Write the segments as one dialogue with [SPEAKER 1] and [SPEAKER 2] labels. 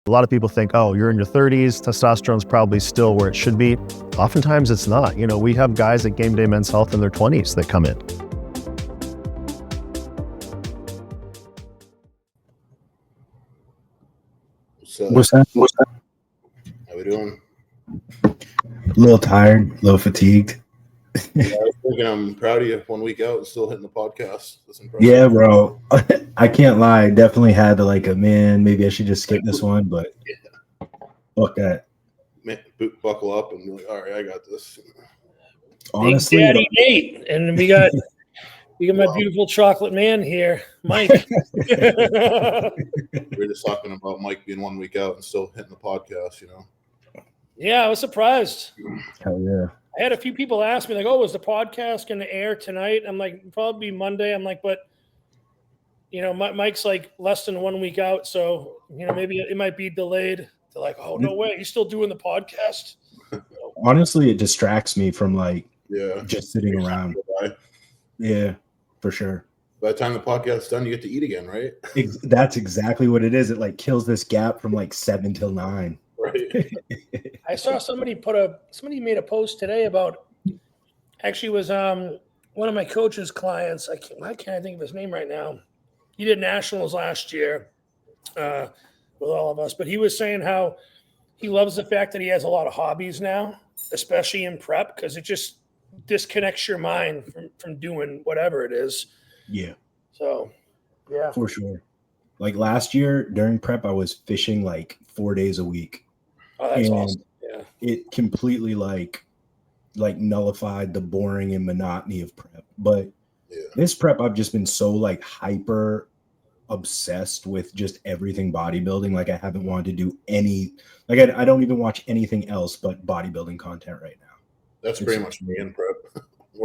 [SPEAKER 1] A lot of people think, oh, you're in your 30s, testosterone's probably still where it should be. Oftentimes it's not. We have guys at Game Day Men's Health in their 20s that come in.
[SPEAKER 2] So,
[SPEAKER 3] What's that?
[SPEAKER 2] how we doing?
[SPEAKER 3] A little tired, a little fatigued.
[SPEAKER 2] Yeah, I was thinking I'm proud of you 1 week out and still hitting the podcast. That's impressive.
[SPEAKER 3] Yeah, bro. I can't lie. I definitely had to man, maybe I should just skip this one, but fuck that.
[SPEAKER 2] Man, buckle up and be like, all right, I got this.
[SPEAKER 3] Honestly,
[SPEAKER 4] Big Daddy Nate, and we got my beautiful chocolate man here, Mike.
[SPEAKER 2] We're just talking about Mike being 1 week out and still hitting the podcast,
[SPEAKER 4] Yeah, I was surprised.
[SPEAKER 3] hell yeah.
[SPEAKER 4] I had a few people ask me, like, oh, is the podcast going to air tonight? I'm like, probably Monday. I'm like, but, Mike's like less than 1 week out. So, maybe it might be delayed. They're like, oh, no way. He's still doing the podcast.
[SPEAKER 3] Honestly, it distracts me from just sitting around. Yeah, for sure.
[SPEAKER 2] By the time the podcast's done, you get to eat again, right?
[SPEAKER 3] That's exactly what it is. It kills this gap from 7 till 9.
[SPEAKER 2] Right.
[SPEAKER 4] I saw somebody made a post today about, actually was one of my coach's clients. Why can't I think of his name right now? He did nationals last year with all of us, but he was saying how he loves the fact that he has a lot of hobbies now, especially in prep, because it just disconnects your mind from doing whatever it is.
[SPEAKER 3] Yeah.
[SPEAKER 4] So, yeah.
[SPEAKER 3] For sure. Last year during prep, I was fishing 4 days a week.
[SPEAKER 4] Oh, that's awesome. Yeah.
[SPEAKER 3] It completely nullified the boring and monotony of prep. But this prep, I've just been so hyper obsessed with just everything bodybuilding. I haven't wanted to do any, I don't even watch anything else but bodybuilding content right now.
[SPEAKER 2] That's pretty much me in prep.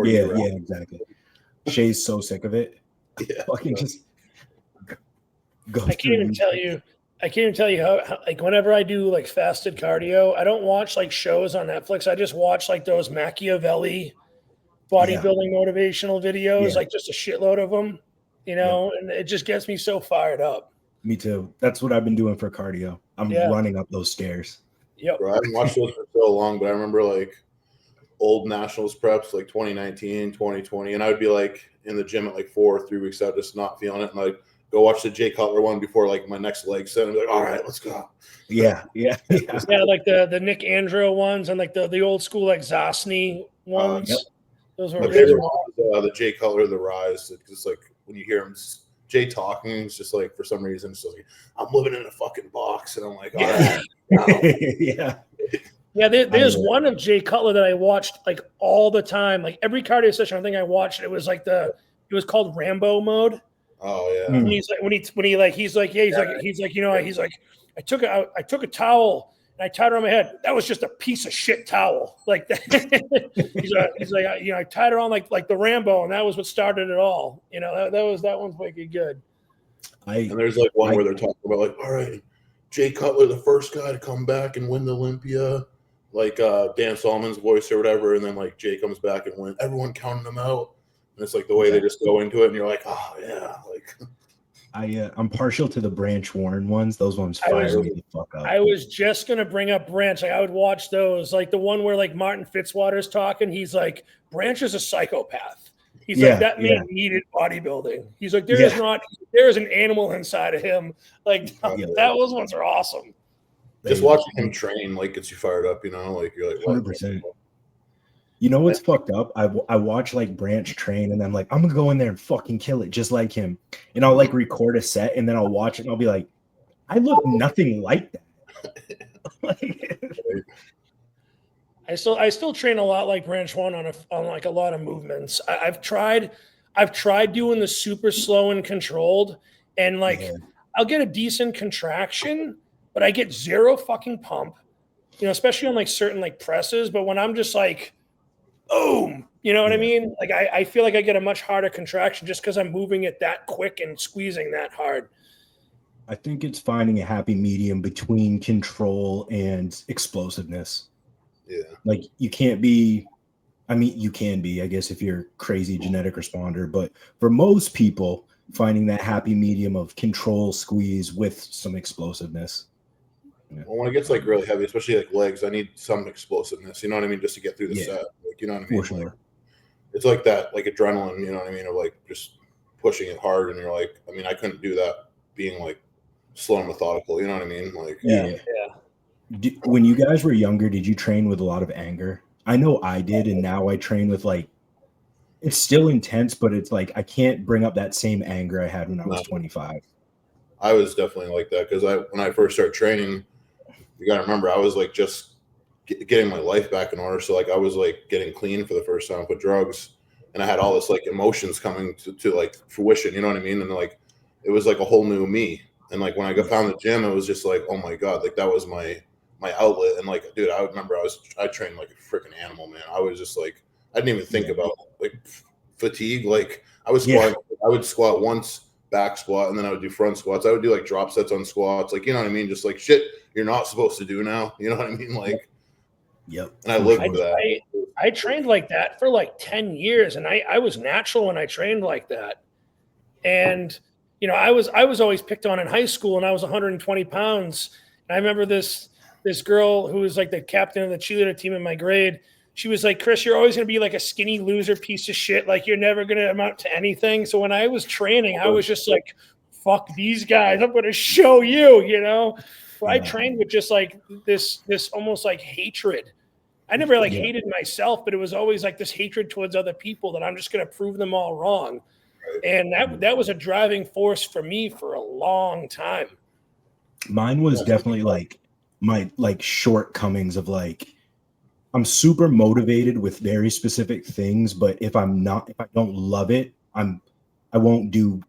[SPEAKER 3] Yeah, exactly. Shay's so sick of it.
[SPEAKER 2] Yeah.
[SPEAKER 3] Fucking just go.
[SPEAKER 4] I can't even tell you how whenever I do fasted cardio, I don't watch shows on Netflix. I just watch those Machiavelli bodybuilding motivational videos, just a shitload of them, and it just gets me so fired up.
[SPEAKER 3] Me too. That's what I've been doing for cardio. I'm running up those stairs.
[SPEAKER 4] Yep.
[SPEAKER 2] Bro, I haven't watched those for so long, but I remember old nationals preps 2019, 2020, and I would be in the gym at 4 or 3 weeks out, just not feeling it, and go watch the Jay Cutler one before my next leg set and be all right, let's go.
[SPEAKER 3] Yeah.
[SPEAKER 4] Yeah, the Nick Andro ones and the old school Zosny ones.
[SPEAKER 3] Yep.
[SPEAKER 4] Those were
[SPEAKER 2] my favorite one was the Jay Cutler, the Rise. It's just when you hear him Jay talking, it's just for some reason it's just I'm living in a fucking box, and I'm all right.
[SPEAKER 3] Yeah.
[SPEAKER 4] Yeah, there's one of Jay Cutler that I watched all the time. Every cardio session I think I watched, it was it was called Rambo mode.
[SPEAKER 2] Oh yeah.
[SPEAKER 4] And he's I took a towel and I tied it on my head. That was just a piece of shit towel. He's I tied it on like the Rambo, and that was what started it all. That one's wicked good.
[SPEAKER 2] And there's one where they're talking about all right, Jay Cutler, the first guy to come back and win the Olympia, Dan Solomon's voice or whatever, and then Jay comes back and win. Everyone counting him out. And it's the way they just go into it, and you're oh yeah,
[SPEAKER 3] I'm partial to the Branch Warren ones. Those ones fire me the fuck up.
[SPEAKER 4] I was just gonna bring up Branch. I would watch those, the one where Martin Fitzwater's talking. He's Branch is a psychopath. He's that man needed bodybuilding. He's there is an animal inside of him. Those ones are awesome.
[SPEAKER 2] Just watching him train gets you fired up. You're
[SPEAKER 3] 100%. You know what's fucked up? I watch Branch train, and I'm I'm gonna go in there and fucking kill it just like him. And I'll record a set, and then I'll watch it, and I'll be I look nothing like that.
[SPEAKER 4] I still train a lot like Branch One on a lot of movements. I've tried doing the super slow and controlled, and I'll get a decent contraction, but I get zero fucking pump. Especially on certain presses. But when I'm just boom, you know what I mean? I feel I get a much harder contraction just because I'm moving it that quick and squeezing that hard.
[SPEAKER 3] I think it's finding a happy medium between control and explosiveness.
[SPEAKER 2] Yeah.
[SPEAKER 3] You can't be, you can be, I guess, if you're crazy genetic responder, but for most people, finding that happy medium of control squeeze with some explosiveness.
[SPEAKER 2] Well, when it gets like really heavy, especially like legs, I need some explosiveness. You know what I mean? Just to get through the set. Like, you know what I mean?
[SPEAKER 3] For sure.
[SPEAKER 2] Like, it's like that, like adrenaline. You know what I mean? Of like just pushing it hard, and you're like, I mean, I couldn't do that being like slow and methodical. You know what I mean? Like,
[SPEAKER 3] When you guys were younger, did you train with a lot of anger? I know I did, and now I train with like, it's still intense, but it's like I can't bring up that same anger I had when I was 25.
[SPEAKER 2] I was definitely like that because when I first started training, you got to remember I was like just getting my life back in order. So like I was like getting clean for the first time with drugs, and I had all this like emotions coming to like fruition. You know what I mean? And like it was like a whole new me. And like when I found the gym, it was just like, oh my god, like that was my outlet. And like, dude, I remember I trained like a freaking animal, man. I was just like, I didn't even think about like fatigue. Like I was squatting, I would squat once, back squat, and then I would do front squats. I would do like drop sets on squats, like, you know what I mean? Just like shit you're not supposed to do now. You know what I mean? Like, and I lived with that.
[SPEAKER 4] I trained like that for like 10 years, and I was natural when I trained like that. And you know, I was always picked on in high school, and I was 120 pounds. And I remember this girl who was like the captain of the cheerleader team in my grade. She was like, Chris, you're always going to be like a skinny loser piece of shit. Like you're never going to amount to anything. So when I was training, I was just like, fuck these guys. I'm going to show you, you know? So I trained with just like this almost like hatred. I never like hated myself, but it was always like this hatred towards other people that I'm just going to prove them all wrong. And that was a driving force for me for a long time.
[SPEAKER 3] Mine was definitely like my like shortcomings of like, I'm super motivated with very specific things, but if I don't love it, I won't do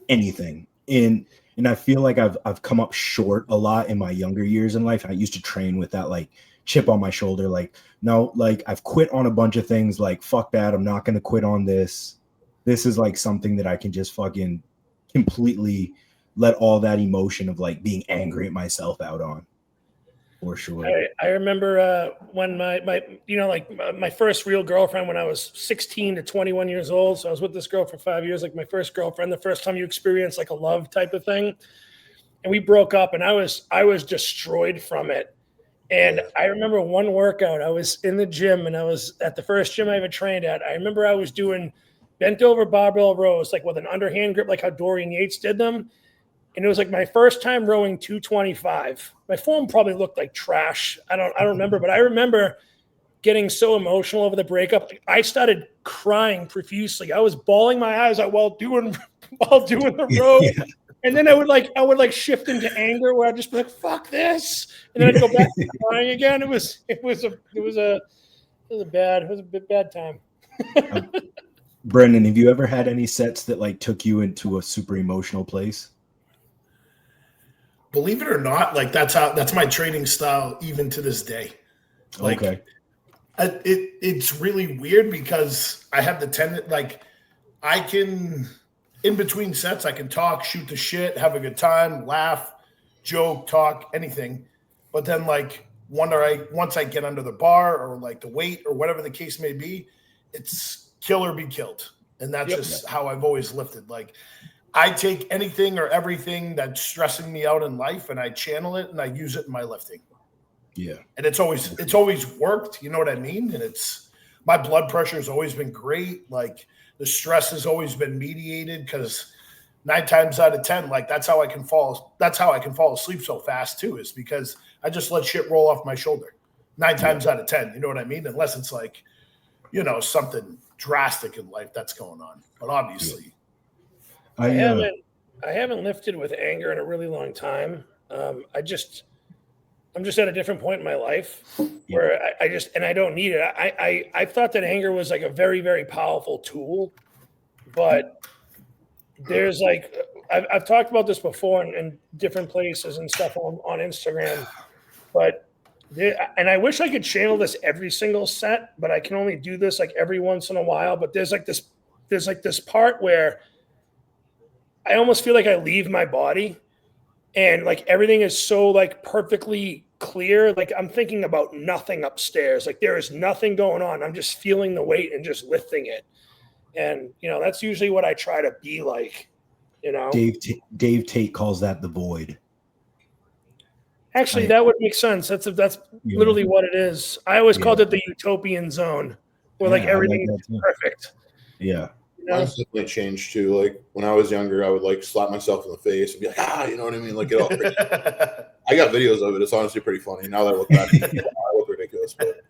[SPEAKER 3] anything. And I feel like I've come up short a lot in my younger years in life. I used to train with that like chip on my shoulder, like, no, like I've quit on a bunch of things, like fuck that, I'm not gonna quit on this. This is like something that I can just fucking completely let all that emotion of like being angry at myself out on. For sure.
[SPEAKER 4] I remember when my first real girlfriend when I was 16 to 21 years old. So I was with this girl for 5 years, like my first girlfriend, the first time you experience like a love type of thing. And we broke up, and I was destroyed from it. And I remember one workout, I was in the gym, and I was at the first gym I ever trained at. I remember I was doing bent over barbell rows, like with an underhand grip, like how Dorian Yates did them. And it was like my first time rowing 225. My form probably looked like trash. I don't remember, but I remember getting so emotional over the breakup. I started crying profusely. I was bawling my eyes out while doing the row. Yeah. And then I would like shift into anger where I'd just be like, fuck this. And then I'd go back to crying again. It was a bad time.
[SPEAKER 3] Brendan, have you ever had any sets that like took you into a super emotional place?
[SPEAKER 5] Believe it or not, like that's my training style even to this day. Like, okay. It's really weird because I have the tendency, like I can, in between sets, I can talk, shoot the shit, have a good time, laugh, joke, talk, anything. But then like once I get under the bar or like the weight or whatever the case may be, it's kill or be killed. And that's just how I've always lifted. Like I take anything or everything that's stressing me out in life and I channel it and I use it in my lifting.
[SPEAKER 3] Yeah.
[SPEAKER 5] And it's always worked. You know what I mean? And my blood pressure has always been great. Like the stress has always been mediated because 9 times out of 10, like that's how I can fall asleep so fast too, is because I just let shit roll off my shoulder 9 times out of 10. You know what I mean? Unless it's like, you know, something drastic in life that's going on. But obviously,
[SPEAKER 4] I haven't lifted with anger in a really long time. I'm just at a different point in my life where I don't need it. I thought that anger was like a very, very powerful tool, but there's like, I've talked about this before in different places and stuff on Instagram, but and I wish I could channel this every single set, but I can only do this like every once in a while. But there's this part where I almost feel like I leave my body and like everything is so like perfectly clear. Like I'm thinking about nothing upstairs. Like there is nothing going on. I'm just feeling the weight and just lifting it. And, you know, that's usually what I try to be like, you know.
[SPEAKER 3] Dave Tate calls that the void.
[SPEAKER 4] Actually, that would make sense. That's literally what it is. I always called it the utopian zone, where like everything's perfect.
[SPEAKER 3] Yeah.
[SPEAKER 2] Mine's definitely changed too. Like when I was younger, I would like slap myself in the face and be like, you know what I mean? Like get all crazy. I got videos of it. It's honestly pretty funny. Now that I look back, I look ridiculous. But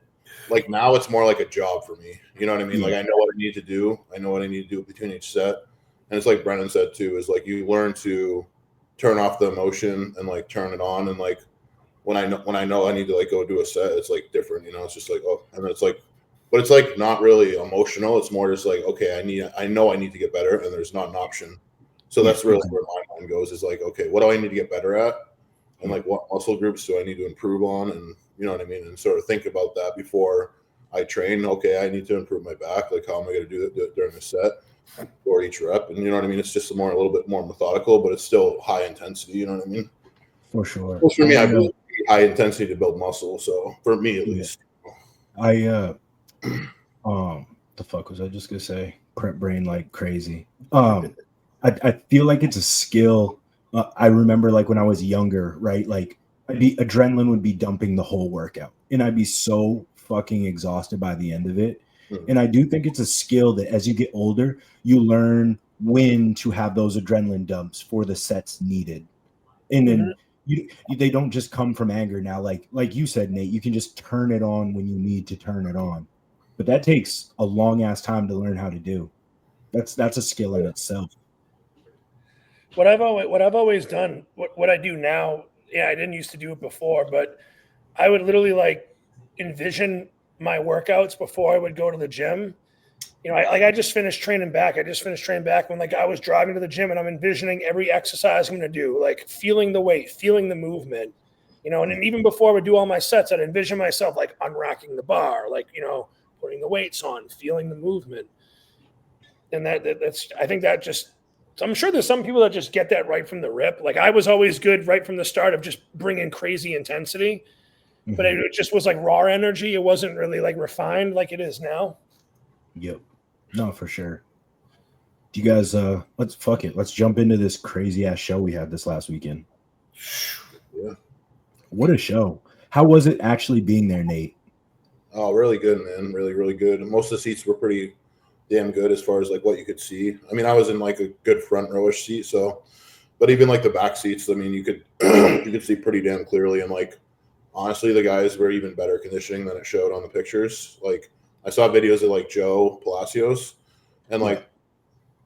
[SPEAKER 2] like now it's more like a job for me. You know what I mean? Like I know what I need to do. I know what I need to do between each set. And it's like Brennan said too, is like you learn to turn off the emotion and like turn it on. And like when I know I need to like go do a set, it's like different, you know, it's just like, oh, and then it's like, but it's like not really emotional. It's more just like, okay, I know I need to get better, and there's not an option. So that's really where my mind goes, is like, okay, what do I need to get better at? And like what muscle groups do I need to improve on? And you know what I mean? And sort of think about that before I train. Okay, I need to improve my back. Like how am I going to do it during the set or each rep? And you know what I mean? It's just a little bit more methodical, but it's still high intensity. You know what I mean?
[SPEAKER 3] For sure.
[SPEAKER 2] Well, for me, I believe high intensity to build muscle. So for me, at least,
[SPEAKER 3] the fuck was I just gonna say? Prep brain like crazy. I feel like it's a skill. I remember like when I was younger, right? Like adrenaline would be dumping the whole workout, and I'd be so fucking exhausted by the end of it. And I do think it's a skill that as you get older, you learn when to have those adrenaline dumps for the sets needed, and then they don't just come from anger. Now, like you said, Nate, you can just turn it on when you need to turn it on. But that takes a long ass time to learn how to do. That's a skill in itself.
[SPEAKER 4] What I've always done, what I do now, I didn't used to do it before, but I would literally like envision my workouts before I would go to the gym. You know, I just finished training back. When like I was driving to the gym, and I'm envisioning every exercise I'm going to do, like feeling the weight, feeling the movement, you know, and then even before I would do all my sets, I'd envision myself like unracking the bar, like, you know, putting the weights on, feeling the movement. And that's, I think that just, I'm sure there's some people that just get that right from the rip. Like I was always good right from the start of just bringing crazy intensity, but it just was like raw energy. It wasn't really like refined like it is now.
[SPEAKER 3] Yep. No, for sure. Do you guys, let's jump into this crazy ass show we had this last weekend.
[SPEAKER 2] Yeah.
[SPEAKER 3] What a show. How was it actually being there, Nate?
[SPEAKER 2] Oh, really good, man. Really, really good. Most of the seats were pretty damn good as far as like what you could see. I mean, I was in like a good front rowish seat, so, but even like the back seats, I mean, you could you could see pretty damn clearly. And like honestly, the guys were even better conditioning than it showed on the pictures. Like I saw videos of like Joe Palacios, and like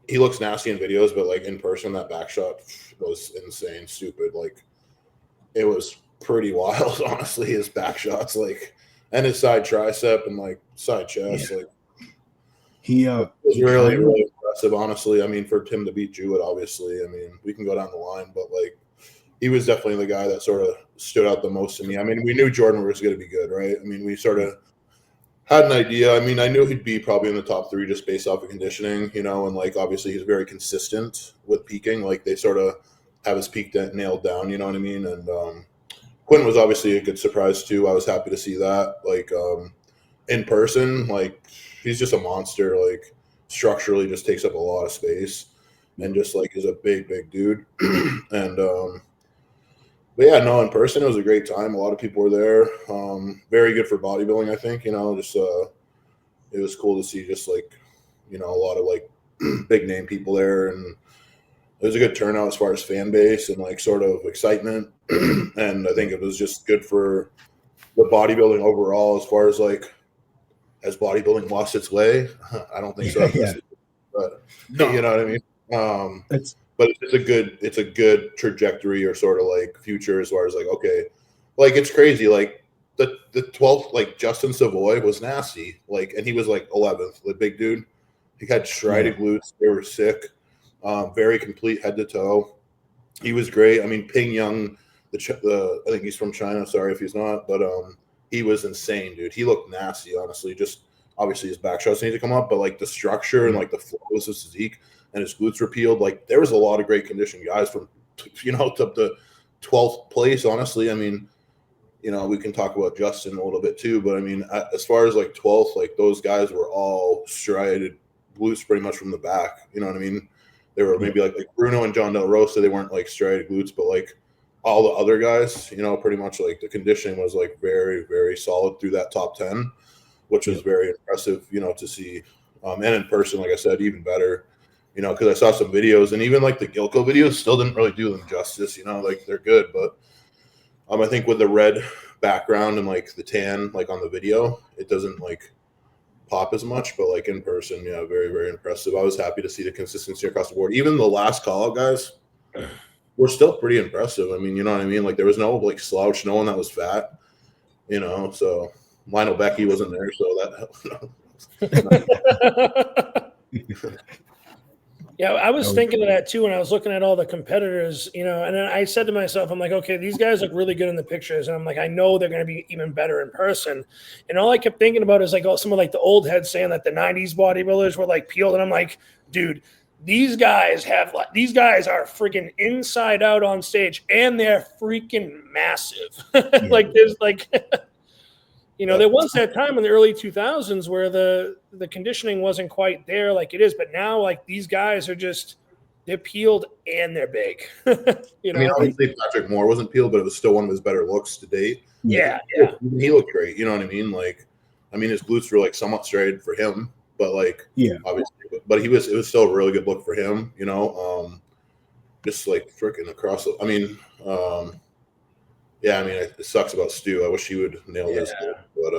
[SPEAKER 2] he looks nasty in videos, but like in person, that back shot was insane, stupid. Like it was pretty wild, honestly. His back shots, like, and his side tricep and like side chest, like.
[SPEAKER 3] He
[SPEAKER 2] it was really, really impressive, honestly. I mean, for him to beat Jewett, obviously, I mean, we can go down the line, but like, he was definitely the guy that sort of stood out the most to me. I mean, we knew Jordan was going to be good, right? I mean, we sort of had an idea. I mean, I knew he'd be probably in the top 3 just based off of conditioning, you know, and like, obviously, he's very consistent with peaking. Like, they sort of have his peak nailed down, you know what I mean? And Quinn was obviously a good surprise, too. I was happy to see that. Like, in person, like, he's just a monster, like structurally just takes up a lot of space and just like is a big, big dude. And but yeah, no, in person it was a great time. A lot of people were there. Very good for bodybuilding, I think, you know, just it was cool to see just like, you know, a lot of like big name people there, and it was a good turnout as far as fan base and like sort of excitement. And I think it was just good for the bodybuilding overall as far as like, has bodybuilding lost its way? I don't think so.
[SPEAKER 3] Yeah.
[SPEAKER 2] But no, you know what I mean? But it's a good trajectory or sort of like future as far as like, okay, like it's crazy. Like the 12th, like Justin Savoy was nasty. Like, and he was like 11th, the big dude. He had striated glutes. They were sick. Very complete head to toe. He was great. I mean, Ping Young, I think he's from China. Sorry if he's not, but he was insane, dude. He looked nasty, honestly. Just obviously his back shots need to come up, but like the structure and like the flows of Physique and his glutes were peeled. Like there was a lot of great conditioned guys from, you know, to the 12th place. Honestly, I mean, you know, we can talk about Justin a little bit too, but I mean, as far as like 12th, like those guys were all striated glutes pretty much from the back. You know what I mean? They were maybe like Bruno and John Del Rosa. They weren't like striated glutes, but like all the other guys, you know, pretty much like the conditioning was like very, very solid through that top 10, which was very impressive, you know, to see. And in person, like I said, even better, you know, because I saw some videos, and even like the Gilco videos still didn't really do them justice, you know, like they're good, but I think with the red background and like the tan, like on the video, it doesn't like pop as much, but like in person, yeah, very, very impressive. I was happy to see the consistency across the board. Even the last call out guys were still pretty impressive. I mean, you know what I mean? Like there was no like slouch, no one that was fat, you know, so Lionel Becky wasn't there, so that
[SPEAKER 4] Yeah, I was thinking of that too when I was looking at all the competitors, you know, and then I said to myself, I'm like, okay, these guys look really good in the pictures. And I'm like, I know they're going to be even better in person. And all I kept thinking about is like some of like the old heads saying that the 90s bodybuilders were like peeled. And I'm like, dude, these guys are freaking inside out on stage and they're freaking massive. Like there's like... You know, there was that time in the early 2000s where the conditioning wasn't quite there like it is, but now like these guys are just they're peeled and they're big. You know,
[SPEAKER 2] I mean, obviously Patrick Moore wasn't peeled, but it was still one of his better looks to date.
[SPEAKER 4] Yeah.
[SPEAKER 2] He looked great. You know what I mean? Like, I mean, his glutes were like somewhat straight for him, but like, obviously, but it was still a really good look for him. You know, just like freaking across. I mean, yeah, I mean, it sucks about Stu. I wish he would nail this, but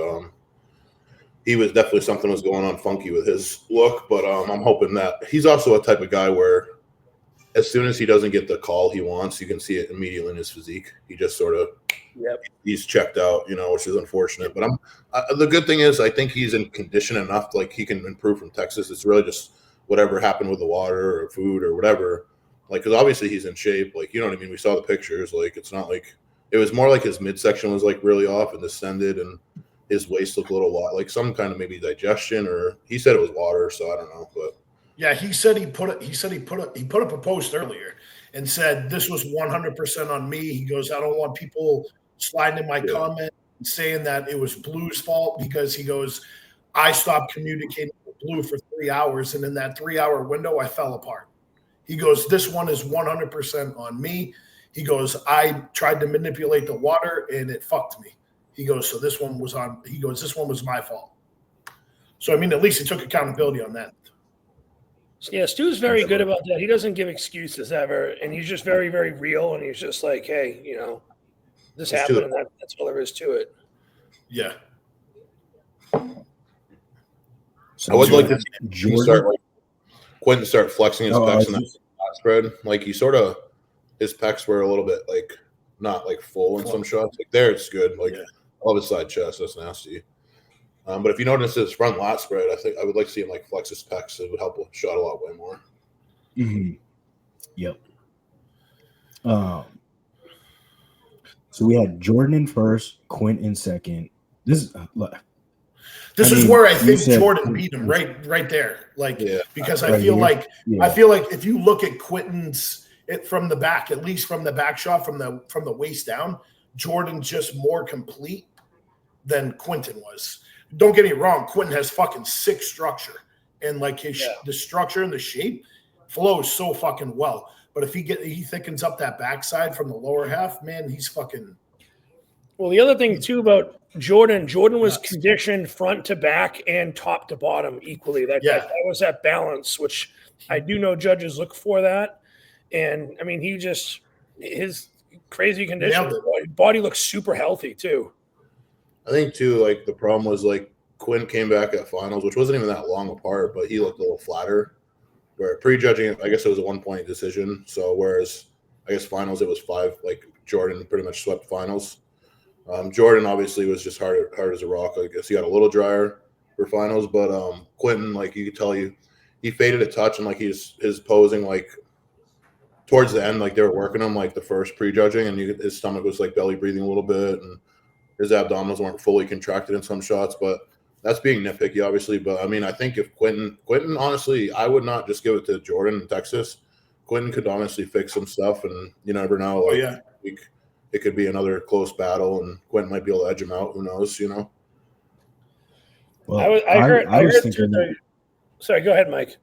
[SPEAKER 2] he was definitely something was going on funky with his look. But I'm hoping that he's also a type of guy where as soon as he doesn't get the call he wants, you can see it immediately in his physique. He just sort of he's checked out, you know, which is unfortunate. But the good thing is I think he's in condition enough, like he can improve from Texas. It's really just whatever happened with the water or food or whatever. Like, because obviously he's in shape. Like, you know what I mean? We saw the pictures. Like, it's not like. It was more like his midsection was like really off and descended, and his waist looked a little like some kind of maybe digestion, or he said it was water, so I don't know. But
[SPEAKER 5] yeah, he said he put up a post earlier and said this was 100% on me. He goes, I don't want people sliding in my comment and saying that it was Blue's fault, because he goes, I stopped communicating with Blue for 3 hours, and in that 3-hour window, I fell apart. He goes, this one is 100% on me. He goes, I tried to manipulate the water and it fucked me. He goes, so this one was on. He goes, this one was my fault. So, I mean, at least he took accountability on that.
[SPEAKER 4] Yeah, Stu's very good about that. He doesn't give excuses ever, and he's just very, very real. And he's just like, hey, you know, this happened, and that's all there is to it.
[SPEAKER 5] Yeah.
[SPEAKER 2] So I would like to see Quentin start flexing his pecs in that spread. Like he sort of. His pecs were a little bit like not like full in some shots. Like there, it's good. Like all of his side chest, that's nasty. But if you notice his front lat spread, I think I would like to see him like flex his pecs. It would help a shot a lot way more.
[SPEAKER 3] Mm-hmm. Yep. So we had Jordan in first, Quint in second. This
[SPEAKER 5] is where I think Jordan beat him right there. Like because I feel like if you look at Quinton's. From the back, at least from the back shot, from the waist down, Jordan's just more complete than Quentin was. Don't get me wrong, Quentin has fucking sick structure, and like the structure and the shape flows so fucking well. But if he thickens up that backside from the lower half, man, he's fucking.
[SPEAKER 4] Well, the other thing too about Jordan was conditioned front to back and top to bottom equally. That was that balance, which I do know judges look for that. And I mean, his crazy condition, body looks super healthy too.
[SPEAKER 2] I think too, like the problem was like Quinn came back at finals, which wasn't even that long apart, but he looked a little flatter. Where prejudging, I guess it was a 1-point decision. So whereas I guess finals it was 5. Like Jordan pretty much swept finals. Jordan obviously was just hard as a rock. I guess he got a little drier for finals, but Quentin, like you could tell he faded a touch, and like his posing like. Towards the end, like they were working him like the first prejudging, and his stomach was like belly breathing a little bit, and his abdominals weren't fully contracted in some shots. But that's being nitpicky, obviously. But I mean, I think if Quentin, honestly, I would not just give it to Jordan in Texas. Quentin could honestly fix some stuff, and you never know. Like, it could be another close battle, and Quentin might be able to edge him out. Who knows? You know.
[SPEAKER 3] Well, I heard thinking.
[SPEAKER 4] Sorry, go ahead, Mike.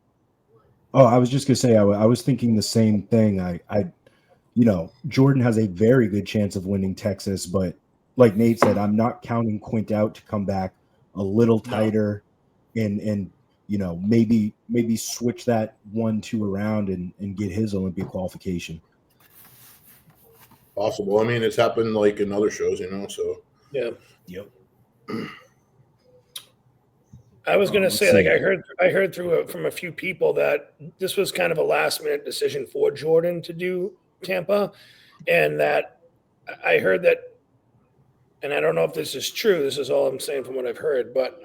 [SPEAKER 3] Oh, I was just gonna say I was thinking the same thing. I Jordan has a very good chance of winning Texas, but like Nate said, I'm not counting Quint out to come back a little tighter and maybe switch that 1-2 around and get his Olympia qualification.
[SPEAKER 2] Possible. I mean, it's happened like in other shows, so.
[SPEAKER 4] Yeah.
[SPEAKER 3] Yep.
[SPEAKER 4] I was going to say, like, I heard from a few people that this was kind of a last minute decision for Jordan to do Tampa, and that I heard that, and I don't know if this is true. This is all I'm saying from what I've heard, but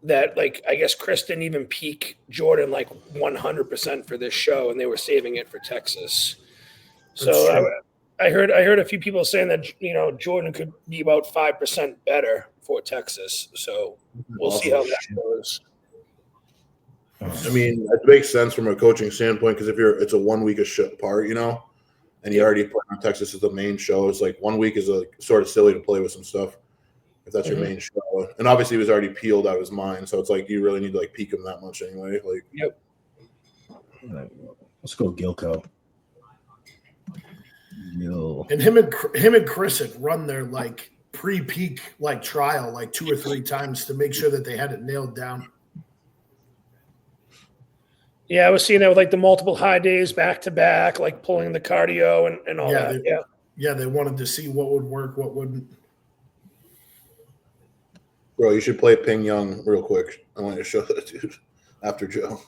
[SPEAKER 4] that, like, I guess Chris didn't even peak Jordan like 100% for this show, and they were saving it for Texas. So I heard a few people saying that Jordan could be about 5% better for Texas. So we'll see how that goes.
[SPEAKER 2] I mean, it makes sense from a coaching standpoint because it's a 1 week apart, and you already put on Texas as the main show. It's like 1 week is sort of silly to play with some stuff if that's your main show. And obviously, he was already peeled out of his mind, so it's like you really need to peak him that much anyway.
[SPEAKER 4] Yep.
[SPEAKER 3] Let's go Gilco.
[SPEAKER 5] And him and Chris had run their pre-peak trial 2 or 3 times to make sure that they had it nailed down.
[SPEAKER 4] Yeah, I was seeing that with the multiple high days back to back, pulling the cardio and all that.
[SPEAKER 5] They wanted to see what would work, what wouldn't.
[SPEAKER 2] Bro, you should play Ping Young real quick. I want you to show that dude after Joe.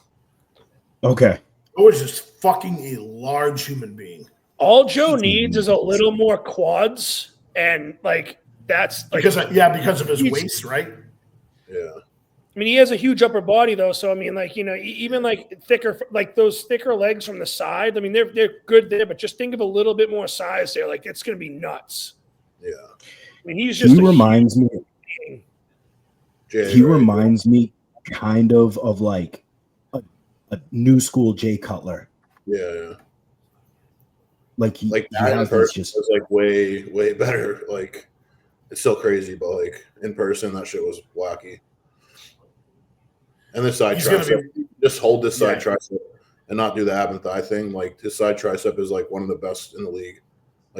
[SPEAKER 3] Okay.
[SPEAKER 5] It was just fucking a large human being.
[SPEAKER 4] All Joe needs is a little more quads, and that's
[SPEAKER 5] because of his waist, right?
[SPEAKER 2] Yeah.
[SPEAKER 4] I mean, he has a huge upper body though, so I mean, even thicker, those thicker legs from the side. I mean, they're good there, but just think of a little bit more size there. It's going to be nuts.
[SPEAKER 2] Yeah.
[SPEAKER 4] I mean, he's just.
[SPEAKER 3] He reminds me. He reminds me kind of a new school Jay Cutler.
[SPEAKER 2] Yeah.
[SPEAKER 3] He
[SPEAKER 2] has just way better. It's still crazy, but in person, that shit was wacky. And the side tricep, just hold this side tricep and not do the ab and thigh thing. His side tricep is one of the best in the league.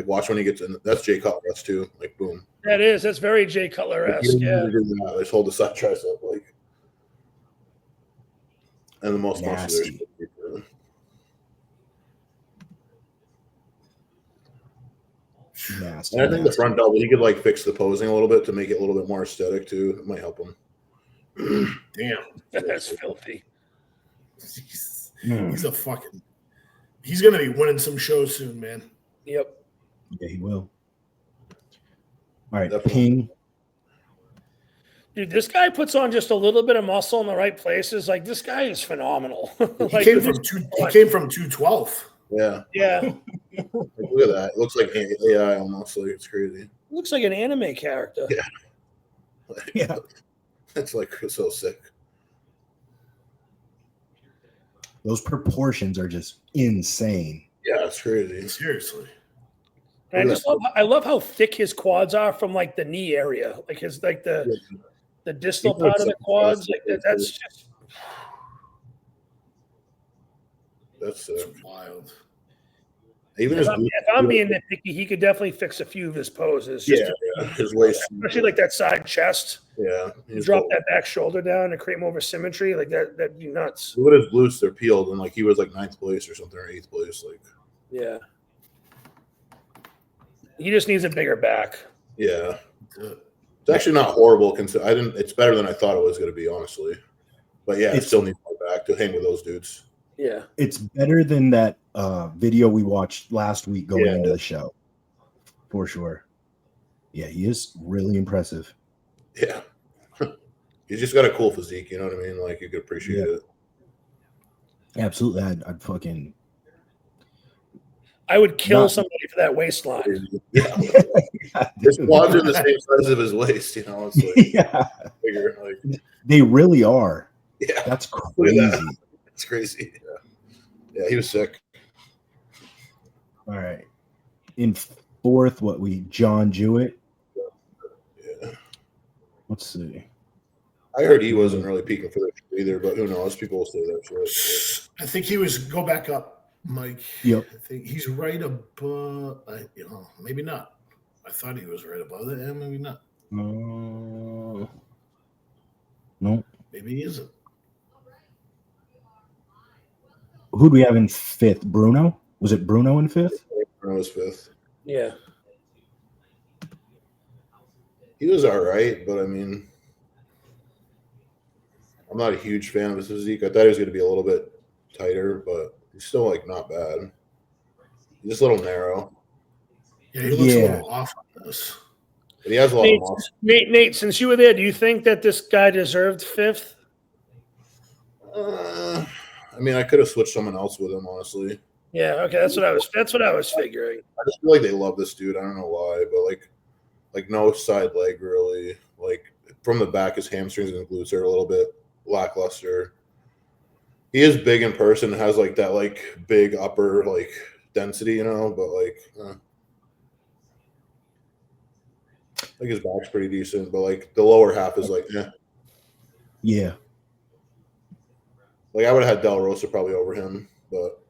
[SPEAKER 2] Watch when he gets in. That's Jay Cutler too. Boom.
[SPEAKER 4] That's very Jay Cutler-esque. Yeah.
[SPEAKER 2] Just hold the side tricep and the most muscular.
[SPEAKER 3] Nasty.
[SPEAKER 2] And I think the front double, he could fix the posing a little bit to make it a little bit more aesthetic too. It might help him.
[SPEAKER 5] Damn,
[SPEAKER 4] that's filthy.
[SPEAKER 5] He's gonna be winning some shows soon, man.
[SPEAKER 4] Yep.
[SPEAKER 3] Yeah, he will. All right,
[SPEAKER 2] Definitely.
[SPEAKER 3] Ping.
[SPEAKER 4] Dude, this guy puts on just a little bit of muscle in the right places. This guy is phenomenal.
[SPEAKER 5] He came from 212.
[SPEAKER 2] Yeah.
[SPEAKER 4] Yeah.
[SPEAKER 2] Look at that. It looks like AI almost. It's crazy.
[SPEAKER 4] Looks like an anime character.
[SPEAKER 2] Yeah.
[SPEAKER 3] Yeah.
[SPEAKER 2] It's so sick.
[SPEAKER 3] Those proportions are just insane.
[SPEAKER 2] Yeah, it's crazy.
[SPEAKER 5] Seriously.
[SPEAKER 4] And I love how thick his quads are from the knee area. His the distal part of the quads. That's just
[SPEAKER 2] that's
[SPEAKER 5] wild.
[SPEAKER 2] Even
[SPEAKER 4] if I'm being nitpicky, he could definitely fix a few of his poses.
[SPEAKER 2] His waist,
[SPEAKER 4] especially that side chest.
[SPEAKER 2] Yeah,
[SPEAKER 4] drop that back shoulder down and create more of a symmetry. That'd be nuts.
[SPEAKER 2] Look at his glutes; they're peeled, and he was 9th place or something, or 8th place.
[SPEAKER 4] Yeah, he just needs a bigger back.
[SPEAKER 2] Yeah, it's actually not horrible. It's better than I thought it was going to be, honestly. But yeah, it still needs more back to hang with those dudes.
[SPEAKER 4] Yeah,
[SPEAKER 3] it's better than that video we watched last week going into the show, for sure. Yeah, he is really impressive.
[SPEAKER 2] Yeah, he's just got a cool physique. You know what I mean? You could appreciate it.
[SPEAKER 3] Absolutely,
[SPEAKER 4] I would kill somebody for that waistline.
[SPEAKER 2] Yeah, his quads are the same size of his waist. It's
[SPEAKER 3] yeah,
[SPEAKER 2] bigger.
[SPEAKER 3] They really are.
[SPEAKER 2] Yeah,
[SPEAKER 3] that's crazy.
[SPEAKER 2] It's crazy. Yeah, he was sick.
[SPEAKER 3] All right. In 4th, John Jewett?
[SPEAKER 2] Yeah.
[SPEAKER 3] Let's see.
[SPEAKER 2] I heard he wasn't really peaking for that either, but who knows? People will say that.
[SPEAKER 5] I think he was go back up. Mike.
[SPEAKER 3] Yep.
[SPEAKER 5] I think he's right above. Maybe not. I thought he was right above it, and maybe not.
[SPEAKER 3] No.
[SPEAKER 5] Maybe he isn't.
[SPEAKER 3] Who do we have in fifth? Bruno? Was it Bruno in fifth?
[SPEAKER 2] Bruno was fifth.
[SPEAKER 4] Yeah.
[SPEAKER 2] He was all right, but I mean, I'm not a huge fan of his physique. I thought he was going to be a little bit tighter, but he's still like not bad. He's just a little narrow.
[SPEAKER 5] Yeah, he looks a little off on this.
[SPEAKER 2] But he has a lot of muscle.
[SPEAKER 4] Nate, since you were there, do you think that this guy deserved fifth?
[SPEAKER 2] I mean, I could have switched someone else with him, honestly.
[SPEAKER 4] Yeah, okay, that's what I was figuring.
[SPEAKER 2] I just feel like they love this dude. I don't know why, but like no side leg really. Like from the back, his hamstrings and glutes are a little bit lackluster. He is big in person, has like that like big upper like density, you know, but like like his back's pretty decent, but like the lower half is like
[SPEAKER 3] Yeah.
[SPEAKER 2] Like I would have had Del Rosa probably over him, but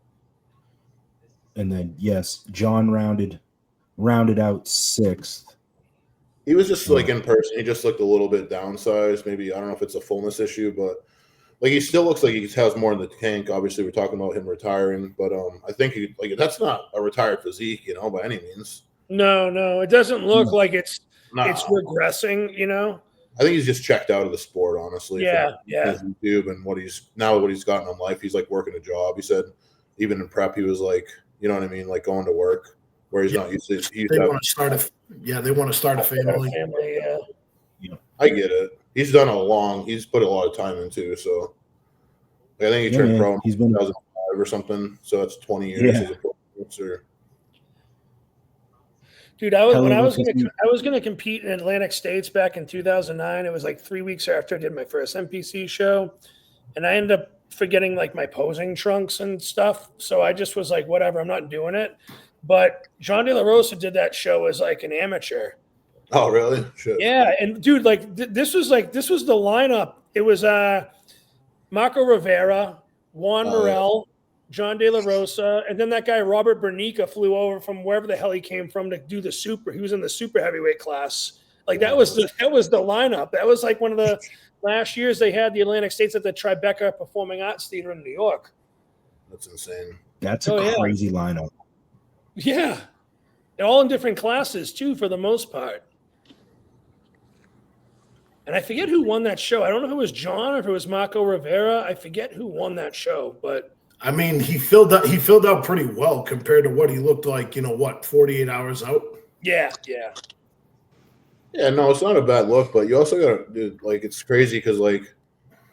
[SPEAKER 3] and then yes, John rounded out sixth.
[SPEAKER 2] He was just like in person. He just looked a little bit downsized. Maybe I don't know if it's a fullness issue, but like he still looks like he has more in the tank. Obviously, we're talking about him retiring, but I think he like that's not a retired physique, you know, by any means.
[SPEAKER 4] No, it doesn't look like it's regressing, you know.
[SPEAKER 2] I think he's just checked out of the sport, honestly.
[SPEAKER 4] Yeah.
[SPEAKER 2] His YouTube and what he's gotten in life. He's like working a job. He said even in prep, he was like, you know what I mean, like going to work where he's not used to.
[SPEAKER 5] They want to start a family.
[SPEAKER 2] Yeah. I get it. He's put a lot of time into. So I think he turned pro in 2005 or something. So that's 20 years as a pro boxer.
[SPEAKER 4] Dude, I was gonna compete in Atlantic States back in 2009. It was like 3 weeks after I did my first NPC show, and I ended up forgetting like my posing trunks and stuff. So I just was like, whatever, I'm not doing it. But John De La Rosa did that show as like an amateur.
[SPEAKER 2] Oh, really? Shit.
[SPEAKER 4] Yeah, and dude, like this was the lineup. It was Marco Rivera, Juan Morel, John De La Rosa, and then that guy Robert Bernica flew over from wherever the hell he came from to do the super. He was in the super heavyweight class. Like that was the lineup. That was like one of the last years they had the Atlantic States at the Tribeca Performing Arts Theater in New York.
[SPEAKER 2] That's insane.
[SPEAKER 3] That's a crazy lineup.
[SPEAKER 4] Yeah, they're all in different classes too, for the most part. And I forget who won that show. I don't know if it was John or if it was Marco Rivera. I forget who won that show, but
[SPEAKER 5] I mean, he filled out pretty well compared to what he looked like, 48 hours out?
[SPEAKER 4] Yeah.
[SPEAKER 2] Yeah, no, it's not a bad look, but you also got to, dude, like, it's crazy because, like,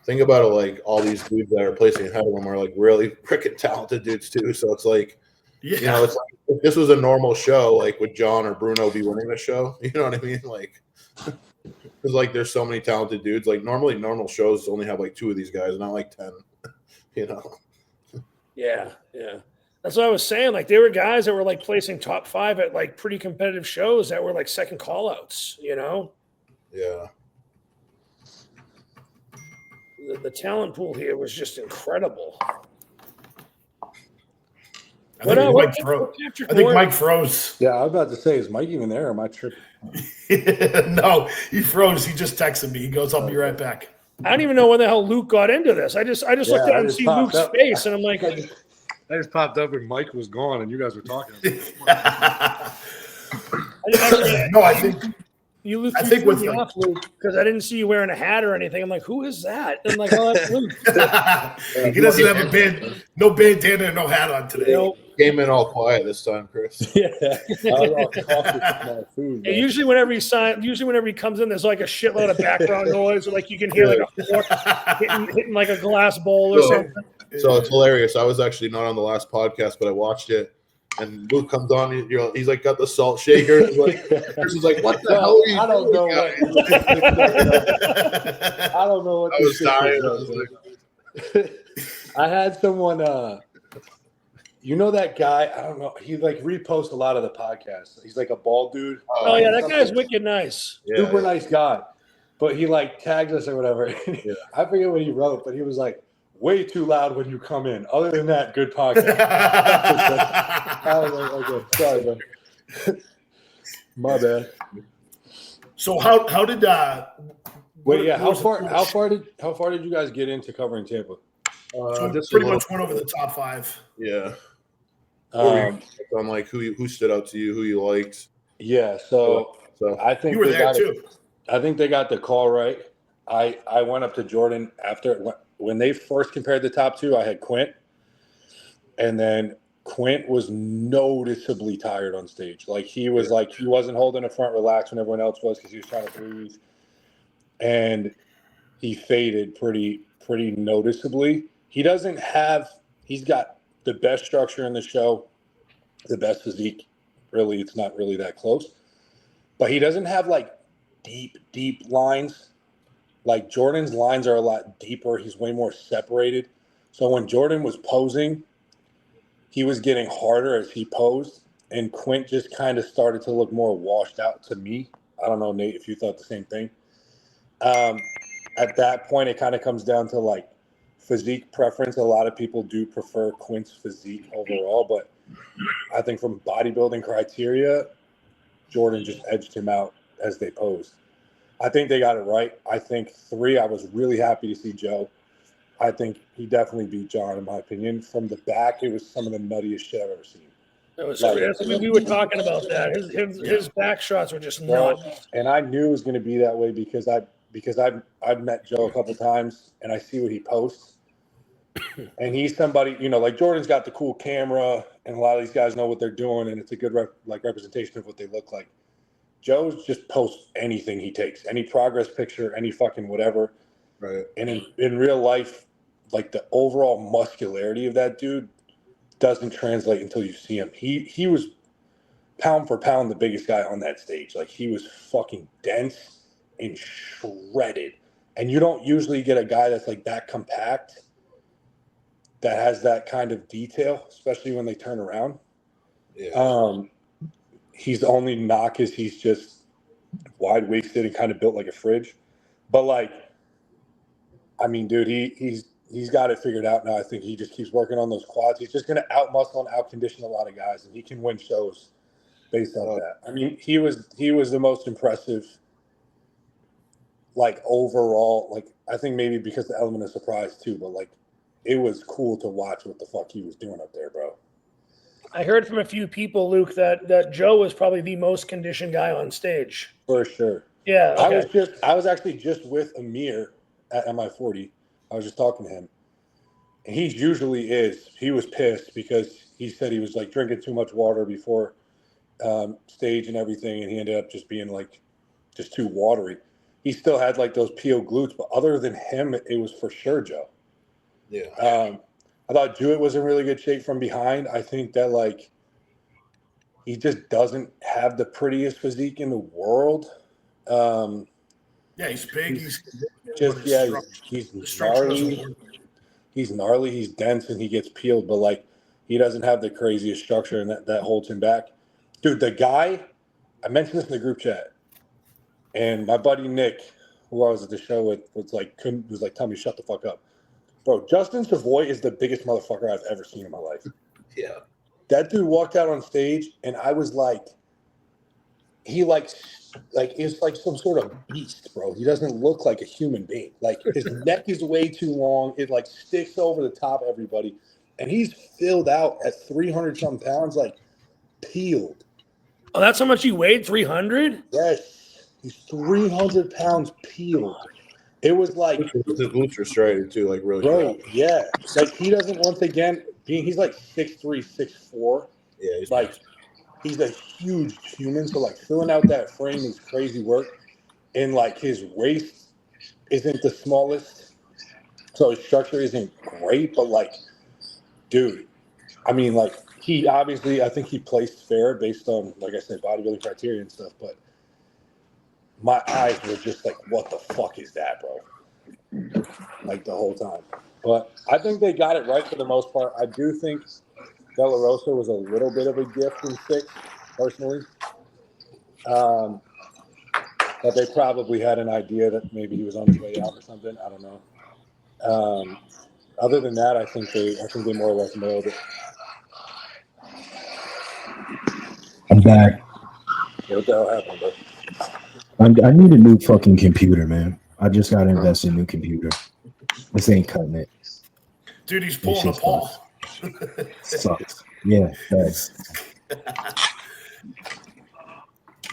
[SPEAKER 2] think about it, like, all these dudes that are placing ahead of him are, like, really freaking talented dudes, too. So it's like, you know, it's like, if this was a normal show, like, would John or Bruno be winning the show? You know what I mean? Like, because, like, there's so many talented dudes. Like, normally normal shows only have, like, 2 of these guys, not, like, 10, you know?
[SPEAKER 4] Yeah. That's what I was saying. Like, there were guys that were like placing top 5 at like pretty competitive shows that were like second call outs, you know?
[SPEAKER 2] Yeah.
[SPEAKER 4] The talent pool here was just incredible.
[SPEAKER 5] I think Mike froze.
[SPEAKER 6] Yeah, I was about to say, is Mike even there or am I tripping?
[SPEAKER 5] No, he froze. He just texted me. He goes, I'll be right back.
[SPEAKER 4] I don't even know when the hell Luke got into this. I just looked at him and see Luke's face, and I'm like,
[SPEAKER 6] I just popped up and Mike was gone, and you guys were talking.
[SPEAKER 5] I think
[SPEAKER 4] with off, Luke, because I didn't see you wearing a hat or anything. I'm like, who is that? And I'm like, oh, that's Luke.
[SPEAKER 5] He doesn't have no bandana and no hat on today.
[SPEAKER 4] Nope.
[SPEAKER 2] Came in all quiet this time, Chris.
[SPEAKER 6] Yeah, I was all coffee with my food.
[SPEAKER 4] Usually whenever he comes in, there's like a shitload of background noise, or like you can hear like a fork hitting like a glass bowl or something.
[SPEAKER 2] So it's hilarious. I was actually not on the last podcast, but I watched it. And Luke comes on. He's like got the salt shaker. He's like, "What the hell are you
[SPEAKER 6] I don't know. I don't know what.
[SPEAKER 2] I was dying.
[SPEAKER 6] I had someone. You know that guy? I don't know. He like reposts a lot of the podcasts. He's like a bald dude.
[SPEAKER 4] Oh yeah, that guy's wicked nice.
[SPEAKER 6] Super nice guy. But he like tagged us or whatever. I forget what he wrote, but he was like, way too loud when you come in. Other than that, good podcast. I was like, okay, sorry, man. My bad.
[SPEAKER 5] So how did
[SPEAKER 6] wait? Yeah, how far did you guys get into covering Tampa?
[SPEAKER 2] Just
[SPEAKER 5] pretty much went over the top 5.
[SPEAKER 2] Yeah. On like who stood out to you, who you liked.
[SPEAKER 6] Yeah, so I think
[SPEAKER 5] you were there too.
[SPEAKER 6] I think they got the call right. I went up to Jordan after when they first compared the top 2. I had Quint, and then Quint was noticeably tired on stage. Like he was like he wasn't holding a front relax when everyone else was because he was trying to breathe, and he faded pretty noticeably. He's got the best structure in the show, the best physique. Really, it's not really that close, but he doesn't have like deep lines. Like Jordan's lines are a lot deeper. He's way more separated. So when Jordan was posing, he was getting harder as he posed, and Quint just kind of started to look more washed out to me. I don't know, Nate, if you thought the same thing. At that point, it kind of comes down to like physique preference. A lot of people do prefer Quint's physique overall, but I think from bodybuilding criteria, Jordan just edged him out as they posed. I think they got it right. I think 3, I was really happy to see Joe. I think he definitely beat John, in my opinion. From the back, it was some of the nuttiest shit I've ever seen.
[SPEAKER 4] It was we were talking about that. His back shots were just nuts.
[SPEAKER 6] And I knew it was going to be that way because I've met Joe a couple times, and I see what he posts. And he's somebody, like Jordan's got the cool camera, and a lot of these guys know what they're doing, and it's a good representation of what they look like. Joe's just posts anything he takes, any progress picture, any fucking whatever.
[SPEAKER 2] Right.
[SPEAKER 6] And in real life, like the overall muscularity of that dude doesn't translate until you see him. He was pound for pound the biggest guy on that stage. Like he was fucking dense and shredded. And you don't usually get a guy that's like that compact that has that kind of detail, especially when they turn around.
[SPEAKER 2] Yeah.
[SPEAKER 6] His only knock is he's just wide waisted and kind of built like a fridge. But like, I mean, dude, he's got it figured out now. I think he just keeps working on those quads. He's just going to out-muscle and out-condition a lot of guys, and he can win shows based on that. I mean, he was the most impressive, like, overall. Like, I think maybe because the element of surprise, too, but, like, it was cool to watch what the fuck he was doing up there, bro.
[SPEAKER 4] I heard from a few people, Luke, that Joe was probably the most conditioned guy on stage.
[SPEAKER 6] For sure.
[SPEAKER 4] Yeah. Okay.
[SPEAKER 6] I was actually just with Amir at MI40. I was just talking to him. And he usually is. He was pissed because he said he was like drinking too much water before stage and everything. And he ended up just being like just too watery. He still had like those PO glutes, but other than him, it was for sure Joe.
[SPEAKER 2] Yeah.
[SPEAKER 6] I thought Jewett was in really good shape from behind. I think that like he just doesn't have the prettiest physique in the world.
[SPEAKER 5] Yeah, he's big. He's
[SPEAKER 6] gnarly. He's gnarly. He's dense, and he gets peeled. But like, he doesn't have the craziest structure, and that holds him back. Dude, the guy, I mentioned this in the group chat, and my buddy Nick, who I was at the show with, was like, tell me shut the fuck up, bro. Justin Savoy is the biggest motherfucker I've ever seen in my life.
[SPEAKER 2] Yeah,
[SPEAKER 6] that dude walked out on stage, and I was like, he is like some sort of beast, bro. He doesn't look like a human being. Like his neck is way too long. It like sticks over the top of everybody. And he's filled out at 300 something pounds, like peeled.
[SPEAKER 4] Oh, that's how much he weighed? 300?
[SPEAKER 6] Yes. He's 300 pounds peeled. It was like
[SPEAKER 2] his glutes are straight too, like really.
[SPEAKER 6] Bro, yeah. Like he doesn't once again he's like 6'3", 6'4".
[SPEAKER 2] Yeah, he's
[SPEAKER 6] like
[SPEAKER 2] nice.
[SPEAKER 6] He's a huge human, so like filling out that frame is crazy work. And like his waist isn't the smallest, so his structure isn't great. But like, dude, I mean, like he obviously, I think he placed fair based on, like I said, bodybuilding criteria and stuff. But my eyes were just like, what the fuck is that, bro? Like the whole time. But I think they got it right for the most part. I do think De La Rosa was a little bit of a gift in 6, personally. But they probably had an idea that maybe he was on his way out or something. I don't know. Other than that, I think they more or less nailed it.
[SPEAKER 3] I'm back.
[SPEAKER 6] Yeah, what the hell happened, bro?
[SPEAKER 3] I need a new fucking computer, man. I just got to invest in a new computer. This ain't cutting it.
[SPEAKER 5] Dude, he's pulling a Paul.
[SPEAKER 3] Sucks. Yeah, thanks.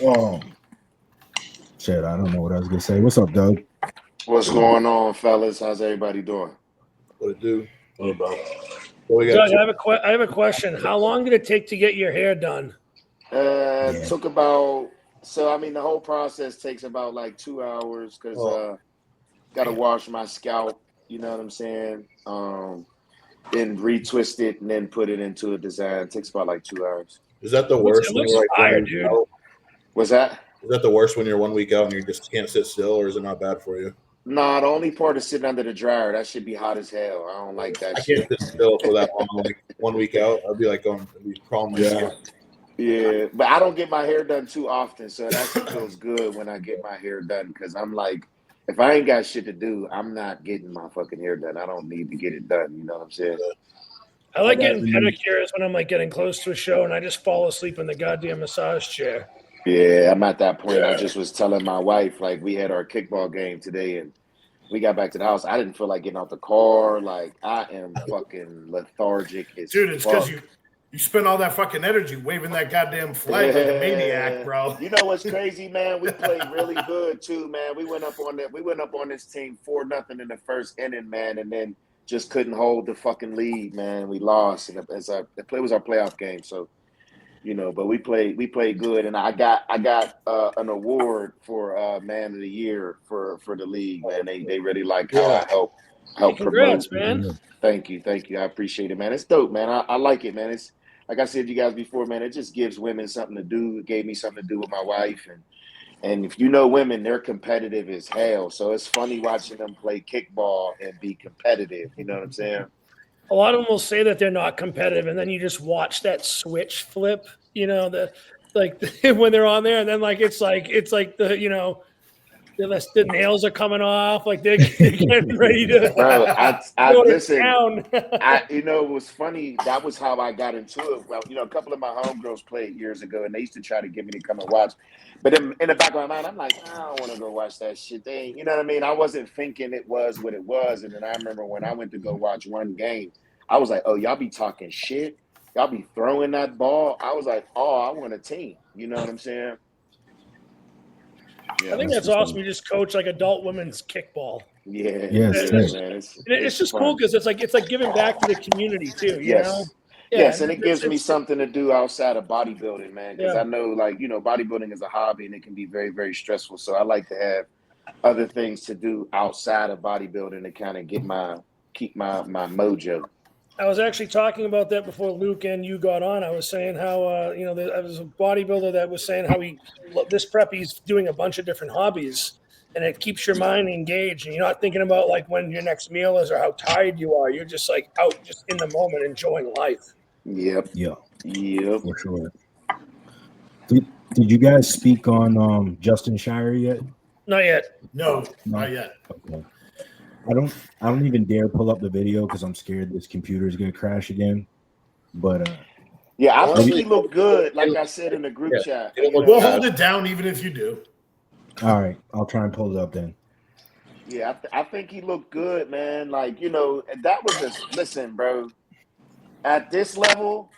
[SPEAKER 3] Oh. Shit, I don't know what I was going to say. What's up, Doug?
[SPEAKER 7] What's going on, fellas? How's everybody doing?
[SPEAKER 2] What it do?
[SPEAKER 6] Hey, bro.
[SPEAKER 4] Doug, I have a question. How long did it take to get your hair done?
[SPEAKER 7] Took about, the whole process takes about like 2 hours because got to wash my scalp, you know what I'm saying? Then retwist it and then put it into a design. It takes about like 2 hours.
[SPEAKER 2] Is that the worst when you're like
[SPEAKER 4] fire, dude.
[SPEAKER 2] out?
[SPEAKER 7] What's that?
[SPEAKER 2] Is that the worst when you're 1 week out and you just can't sit still, or is it not bad for you?
[SPEAKER 7] Nah, the only part is sitting under the dryer. That should be hot as hell. I don't like that shit.
[SPEAKER 2] I can't sit still for that long. Like 1 week out, I'd be like crawling my skin.
[SPEAKER 7] Yeah, but I don't get my hair done too often, so it actually feels good when I get my hair done because I'm like, if I ain't got shit to do, I'm not getting my fucking hair done. I don't need to get it done. You know what I'm saying?
[SPEAKER 4] I like getting pedicures when I'm like getting close to a show and I just fall asleep in the goddamn massage chair.
[SPEAKER 7] Yeah, I'm at that point. Yeah. I just was telling my wife, like, we had our kickball game today and we got back to the house. I didn't feel like getting out the car. Like, I am fucking lethargic as
[SPEAKER 5] dude, it's because you spend all that fucking energy waving that goddamn flag like a maniac, bro.
[SPEAKER 7] You know what's crazy, man? We played really good too, man. We went up on this team 4-0 in the first inning, man, and then just couldn't hold the fucking lead, man. We lost, and it was our playoff game. So, you know, but we played good, and I got an award for man of the year for the league, man. They really like how I help
[SPEAKER 4] Congrats,
[SPEAKER 7] promote.
[SPEAKER 4] Man.
[SPEAKER 7] Thank you. I appreciate it, man. It's dope, man. I like it, man. It's like I said to you guys before, man. It just gives women something to do. It gave me something to do with my wife, and if you know women, they're competitive as hell. So it's funny watching them play kickball and be competitive. You know what I'm saying?
[SPEAKER 4] A lot of them will say that they're not competitive, and then you just watch that switch flip. You know, when they're on there, and then it's like the the nails are coming off, like they're getting ready to.
[SPEAKER 7] Bro, I listen.
[SPEAKER 4] Town.
[SPEAKER 7] It was funny. That was how I got into it. Well, a couple of my homegirls played years ago, and they used to try to get me to come and watch. But in the back of my mind, I'm like, I don't want to go watch that shit. You know what I mean? I wasn't thinking it was what it was. And then I remember when I went to go watch one game, I was like, oh, y'all be talking shit. Y'all be throwing that ball. I was like, oh, I want a team. You know what I'm saying?
[SPEAKER 4] Yeah, I think that's awesome. You just coach like adult women's kickball.
[SPEAKER 7] Yeah,
[SPEAKER 4] man. It's just cool because it's like giving back to the community too. You know?
[SPEAKER 7] Yes, and it gives me something to do outside of bodybuilding, man. Because I know, bodybuilding is a hobby and it can be very, very stressful. So I like to have other things to do outside of bodybuilding to kind of keep my mojo.
[SPEAKER 4] I was actually talking about that before Luke and you got on. I was saying how I was a bodybuilder that was saying how this prep he's doing a bunch of different hobbies, and it keeps your mind engaged. And you're not thinking about like when your next meal is or how tired you are. You're just like out, just in the moment, enjoying life.
[SPEAKER 7] Yep.
[SPEAKER 3] For sure. Did you guys speak on Justin Shier yet?
[SPEAKER 4] Not yet.
[SPEAKER 5] No, not yet.
[SPEAKER 3] Okay. I don't even dare pull up the video because I'm scared this computer is gonna crash again. But
[SPEAKER 7] I think he looked good, like I said in the group chat.
[SPEAKER 5] We'll hold it down even if you do.
[SPEAKER 3] All right, I'll try and pull it up then.
[SPEAKER 7] Yeah, I think he looked good, man. Like, that was listen, bro. At this level,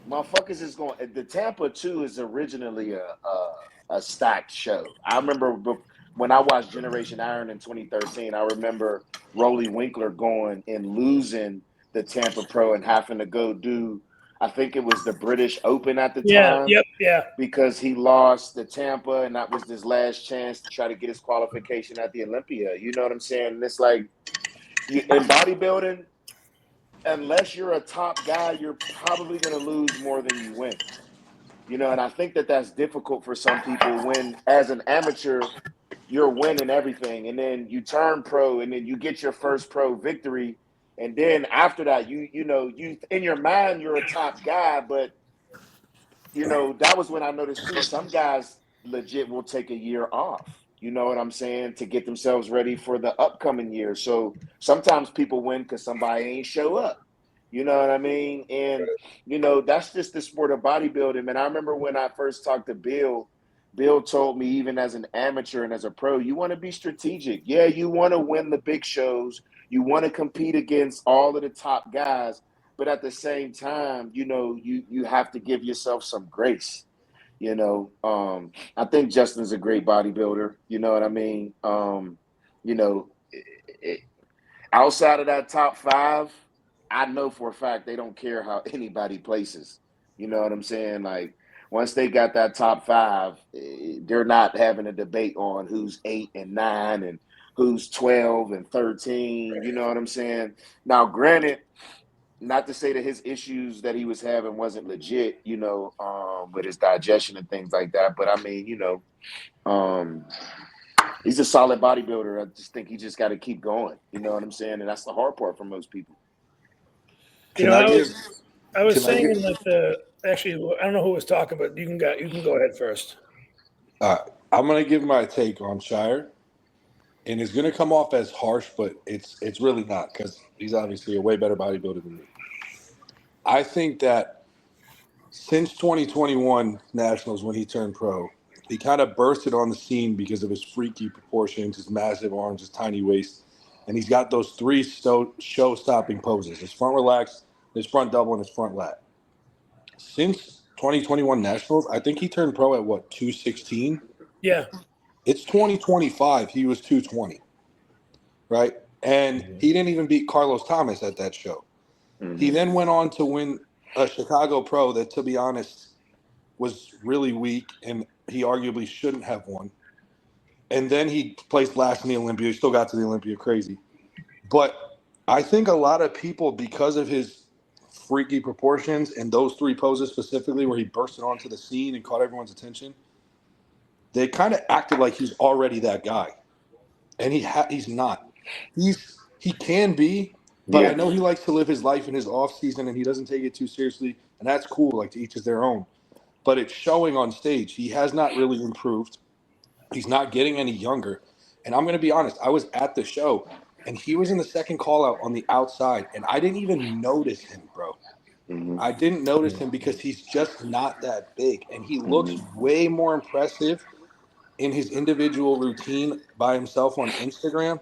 [SPEAKER 7] motherfuckers is going. The Tampa 2 is originally a stacked show. I remember when I watched Generation Iron in 2013, I remember Rolly Winkler going and losing the Tampa Pro and having to go do, I think it was the British Open at the time.
[SPEAKER 4] Yeah.
[SPEAKER 7] Because he lost the Tampa, and that was his last chance to try to get his qualification at the Olympia. You know what I'm saying? And it's like, in bodybuilding, unless you're a top guy, you're probably going to lose more than you win. And I think that's difficult for some people when, as an amateur, you're winning everything, and then you turn pro, and then you get your first pro victory, and then after that, you in your mind you're a top guy, but that was when I noticed too. Some guys legit will take a year off, You know what I'm saying? To get themselves ready for the upcoming year. So sometimes people win because somebody ain't show up. You know what I mean? And, that's just the sport of bodybuilding. And I remember when I first talked to Bill told me, even as an amateur and as a pro, you want to be strategic. Yeah, you want to win the big shows. You want to compete against all of the top guys. But at the same time, you have to give yourself some grace. I think Justin's a great bodybuilder. You know what I mean? Outside of that top 5, I know for a fact they don't care how anybody places. You know what I'm saying? Like, once they got that top 5, they're not having a debate on who's 8 and 9 and who's 12 and 13. You know what I'm saying? Now, granted, not to say that his issues that he was having wasn't legit, with his digestion and things like that. But I mean, he's a solid bodybuilder. I just think he just got to keep going. You know what I'm saying? And that's the hard part for most people.
[SPEAKER 4] I was saying that actually, I don't know who was talking, but you can go ahead first.
[SPEAKER 6] I'm going to give my take on Shier, and it's going to come off as harsh, but it's really not, because he's obviously a way better bodybuilder than me. I think that since 2021 Nationals, when he turned pro, he kind of bursted on the scene because of his freaky proportions, his massive arms, his tiny waist, and he's got those 3 show-stopping poses: his front relax, his front double, and his front lat. Since 2021 Nationals, I think he turned pro at 216?
[SPEAKER 4] Yeah.
[SPEAKER 6] It's 2025. He was 220, right? And he didn't even beat Carlos Thomas at that show. Mm-hmm. He then went on to win a Chicago Pro that, to be honest, was really weak, and he arguably shouldn't have won. And then he placed last in the Olympia. He still got to the Olympia, crazy. But I think a lot of people, because of his freaky proportions and those 3 poses specifically where he bursted onto the scene and caught everyone's attention, they kind of acted like he's already that guy. And he's not. He can be, but I know he likes to live his life in his off season, and he doesn't take it too seriously, and that's cool. Like, to each is their own. But it's showing on stage. He has not really improved. He's not getting any younger. And I'm going to be honest, I was at the show, and he was in the second call out on the outside, and I didn't even notice him, bro. Mm-hmm. I didn't notice him because he's just not that big, and he looks way more impressive in his individual routine by himself on Instagram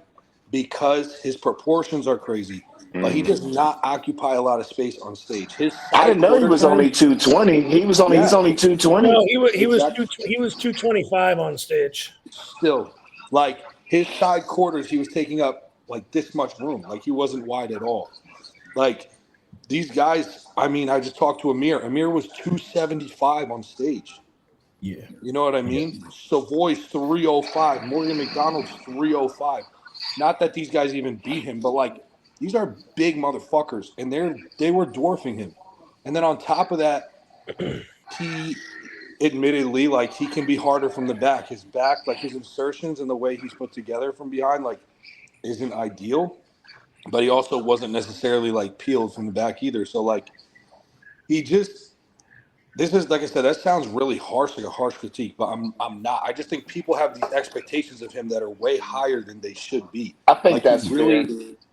[SPEAKER 6] because his proportions are crazy. But he does not occupy a lot of space on stage.
[SPEAKER 7] I didn't know he was only 220. He's only 220.
[SPEAKER 4] No, he was 225 on stage.
[SPEAKER 6] Still, like, his side quarters, he was taking up like this much room. Like, he wasn't wide at all. Like, these guys, I mean, I just talked to Amir. Amir was 275 on stage.
[SPEAKER 3] Yeah.
[SPEAKER 6] You know what I mean? Yeah. Savoy's 305. Morgan McDonald's 305. Not that these guys even beat him, but like, these are big motherfuckers, and they were dwarfing him. And then on top of that, he admittedly, like, he can be harder from the back. His back, like, his insertions and the way he's put together from behind, like, isn't ideal. But he also wasn't necessarily, like, peeled from the back either. So, like, this is, like I said, that sounds really harsh, like a harsh critique, but I'm not. I just think people have these expectations of him that are way higher than they should be.
[SPEAKER 7] I think, like, that's fair.